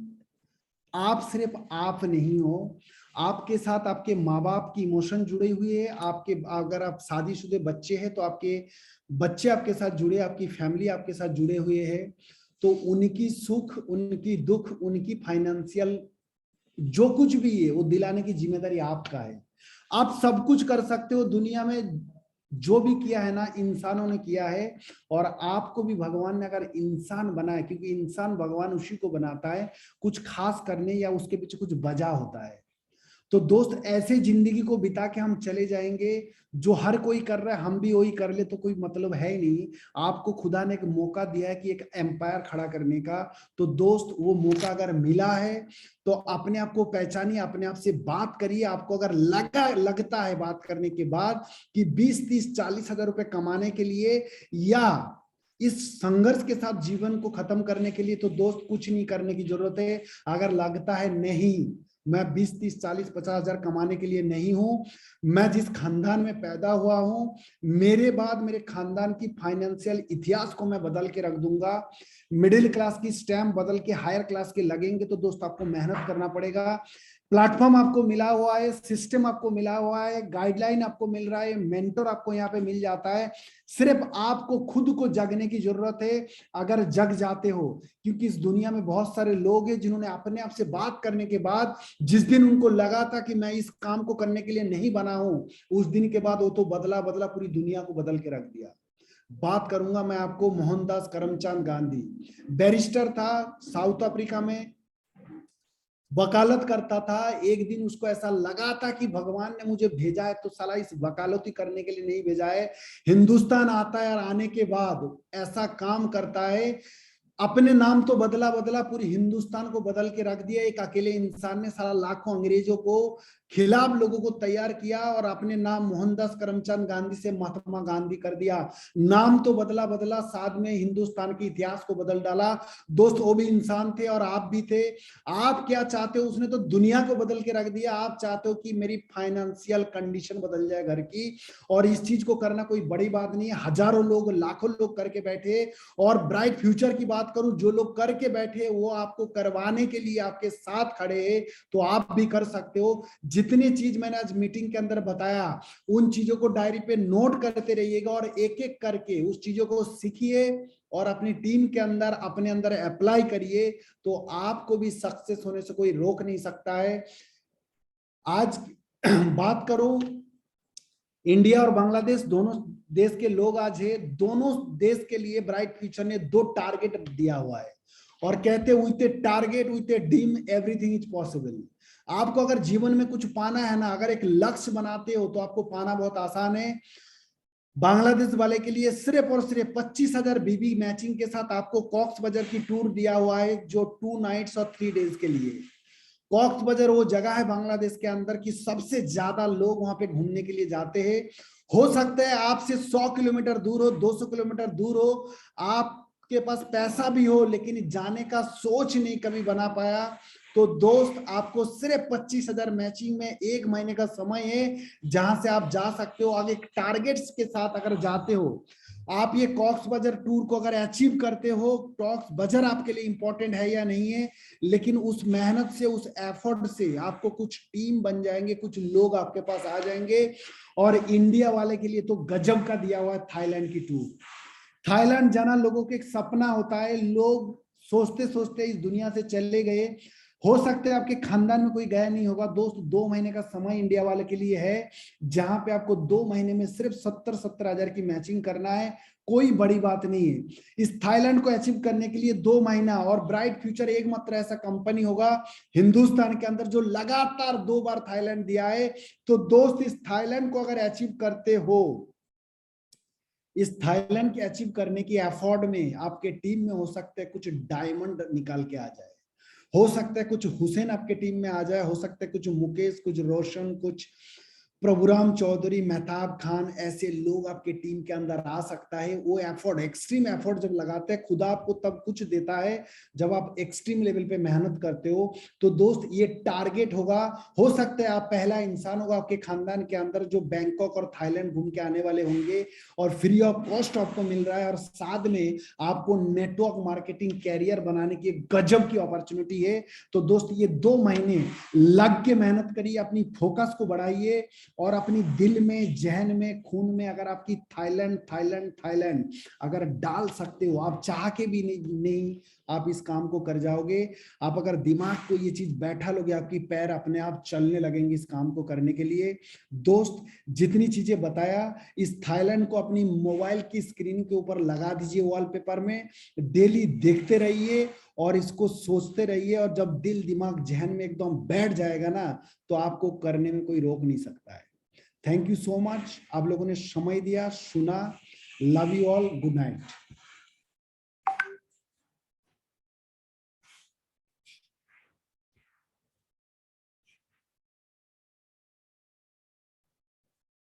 आप सिर्फ आप नहीं हो, आपके साथ आपके माँ बाप की इमोशन जुड़े हुए है, आपके अगर आप शादीशुदे बच्चे हैं तो आपके बच्चे आपके साथ जुड़े, आपकी फैमिली आपके साथ जुड़े हुए है। तो उनकी सुख उनकी दुख उनकी फाइनेंशियल जो कुछ भी है वो दिलाने की जिम्मेदारी आपका है। आप सब कुछ कर सकते हो दुनिया में, जो भी किया है ना इंसानों ने किया है, और आपको भी भगवान ने अगर इंसान बनाया, क्योंकि इंसान भगवान उसी को बनाता है कुछ खास करने या उसके पीछे कुछ वजह होता है। तो दोस्त ऐसे जिंदगी को बिता के हम चले जाएंगे, जो हर कोई कर रहा है हम भी वही कर ले तो कोई मतलब है ही नहीं। आपको खुदा ने एक मौका दिया है कि एक एम्पायर खड़ा करने का, तो दोस्त वो मौका अगर मिला है तो अपने आप को पहचानिए, अपने आप से बात करिए। आपको अगर लगता है बात करने के बाद कि 20, 30, 40 हजार रुपए कमाने के लिए या इस संघर्ष के साथ जीवन को खत्म करने के लिए, तो दोस्त कुछ नहीं करने की जरूरत है। अगर लगता है नहीं मैं 20, 30, 40, 50 हजार कमाने के लिए नहीं हूं, मैं जिस खानदान में पैदा हुआ हूं, मेरे बाद मेरे खानदान की फाइनेंशियल इतिहास को मैं बदल के रख दूंगा। मिडिल क्लास की स्टैम्प बदल के हायर क्लास के लगेंगे, तो दोस्त आपको मेहनत करना पड़ेगा। प्लेटफॉर्म आपको मिला हुआ है, सिस्टम आपको मिला हुआ है, गाइडलाइन आपको मिल रहा है, मेंटर आपको यहाँ पे मिल जाता है। सिर्फ आपको खुद को जगने की जरूरत है, अगर जग जाते हो। क्योंकि इस दुनिया में बहुत सारे लोग हैं जिन्होंने अपने आप से बात करने के बाद जिस दिन उनको लगा था कि मैं इस काम को करने के लिए नहीं बना हूं, उस दिन के बाद वो तो बदला बदला पूरी दुनिया को बदल के रख दिया। बात करूंगा मैं आपको मोहनदास करमचंद गांधी। बैरिस्टर था, साउथ अफ्रीका में वकालत करता था। एक दिन उसको ऐसा लगा था कि भगवान ने मुझे भेजा है तो साला इस वकालती करने के लिए नहीं भेजा है, हिंदुस्तान आता है और आने के बाद ऐसा काम करता है, अपने नाम तो बदला बदला, पूरी हिंदुस्तान को बदल के रख दिया। एक अकेले इंसान ने सारा लाखों अंग्रेजों को खिलाफ लोगों को तैयार किया और अपने नाम मोहनदास करमचंद गांधी से महात्मा गांधी कर दिया। नाम तो बदला बदला, साथ में हिंदुस्तान के इतिहास को बदल डाला। दोस्त वो भी इंसान थे और आप भी थे। आप क्या चाहते हो, उसने तो दुनिया को बदल के रख दिया। आप चाहते हो कि मेरी फाइनेंशियल कंडीशन बदल जाए घर की, और इस चीज को करना कोई बड़ी बात नहीं है। हजारों लोग, लाखों लोग करके बैठे। और ब्राइट फ्यूचर की बात करूं, जो लोग करके बैठे वो आपको करवाने के लिए आपके साथ खड़े हैं, तो आप भी कर सकते हो। जितनी चीज मैंने आज मीटिंग के अंदर बताया, उन चीजों को डायरी पे नोट करते रहिएगा और एक एक करके उस चीजों को सीखिए और अपनी टीम के अंदर, अपने अंदर अप्लाई करिए, तो आपको भी सक्सेस होने से कोई रोक नहीं सकता है। आज बात करूं, इंडिया और बांग्लादेश दोनों देश के लोग आज है, दोनों देश के लिए ब्राइट फ्यूचर ने 2 टारगेट दिया हुआ है और कहते with A target with a dream everything is possible. आपको अगर जीवन में कुछ पाना है ना, अगर एक लक्ष्य बनाते हो तो आपको पाना बहुत आसान है। बांग्लादेश वाले के लिए सिर्फ और सिर्फ 25,000 बीबी मैचिंग के साथ आपको कॉक्स बजर की टूर दिया हुआ है, जो 2 नाइट्स और 3 डेज के लिए। कॉक्स बजर वो जगह है बांग्लादेश के अंदर की सबसे ज्यादा लोग वहां पे घूमने के लिए जाते हैं। हो सकता है आपसे 100 किलोमीटर दूर हो, 200 किलोमीटर दूर हो, आपके पास पैसा भी हो, लेकिन जाने का सोच नहीं कभी बना पाया, तो दोस्त आपको सिर्फ 25,000 मैचिंग में 1 महीने का समय है, जहां से आप जा सकते हो। आगे टारगेट्स के साथ अगर जाते हो, आप ये कॉक्स बजर टूर को अगर अचीव करते हो, कॉक्स बजर आपके लिए इंपॉर्टेंट है या नहीं है, लेकिन उस मेहनत से, उस एफर्ट से आपको कुछ टीम बन जाएंगे, कुछ लोग आपके पास आ जाएंगे। और इंडिया वाले के लिए तो गजब का दिया हुआ है थाईलैंड की टूर। थाईलैंड जाना लोगों के एक सपना होता है, लोग सोचते सोचते इस दुनिया से चले गए। हो सकता है आपके खानदान में कोई गया नहीं होगा। दोस्त 2 महीने का समय इंडिया वाले के लिए है, जहां पे आपको 2 महीने में सिर्फ 70-70 हजार की मैचिंग करना है। कोई बड़ी बात नहीं है। इस थाईलैंड को अचीव करने के लिए 2 महीना, और ब्राइट फ्यूचर एक मात्र ऐसा कंपनी होगा हिंदुस्तान के अंदर जो लगातार 2 बार थाईलैंड दिया है। तो दोस्त इस थाईलैंड को अगर अचीव करते हो, इस थाईलैंड के अचीव करने की एफर्ट में आपके टीम में हो सकता है कुछ डायमंड निकाल के आ जाए, हो सकता है कुछ हुसैन आपके टीम में आ जाए, हो सकता है कुछ मुकेश, कुछ रोशन, कुछ प्रभुराम चौधरी, मेहताब खान, ऐसे लोग आपके टीम के अंदर आ सकता है। वो एफर्ट, एक्सट्रीम एफर्ट जब लगाते हैं, खुदा आपको तब कुछ देता है जब आप एक्सट्रीम लेवल पे मेहनत करते हो। तो दोस्त ये टारगेट होगा। हो सकता है आप पहला इंसान होगा आपके खानदान के अंदर जो बैंकॉक और थाईलैंड घूम के आने वाले होंगे, और फ्री ऑफ कॉस्ट आपको मिल रहा है, और साथ में आपको नेटवर्क मार्केटिंग कैरियर बनाने की गजब की अपॉर्चुनिटी है। तो दोस्त ये 2 महीने लग के मेहनत करिए, अपनी फोकस को बढ़ाइए, और अपनी दिल में, जहन में, खून में अगर आपकी थाईलैंड थाईलैंड थाईलैंड अगर डाल सकते हो, आप चाह के भी नहीं आप इस काम को कर जाओगे। आप अगर दिमाग को ये चीज बैठा लोगे, आपकी पैर अपने आप चलने लगेंगे इस काम को करने के लिए। दोस्त जितनी चीजें बताया, इस थाईलैंड को अपनी मोबाइल की स्क्रीन के ऊपर लगा दीजिए, वॉलपेपर में, डेली देखते रहिए और इसको सोचते रहिए, और जब दिल दिमाग जहन में एकदम बैठ जाएगा ना, तो आपको करने में कोई रोक नहीं सकता है। थैंक यू सो मच, आप लोगों ने समय दिया, सुना। Love you all, good night.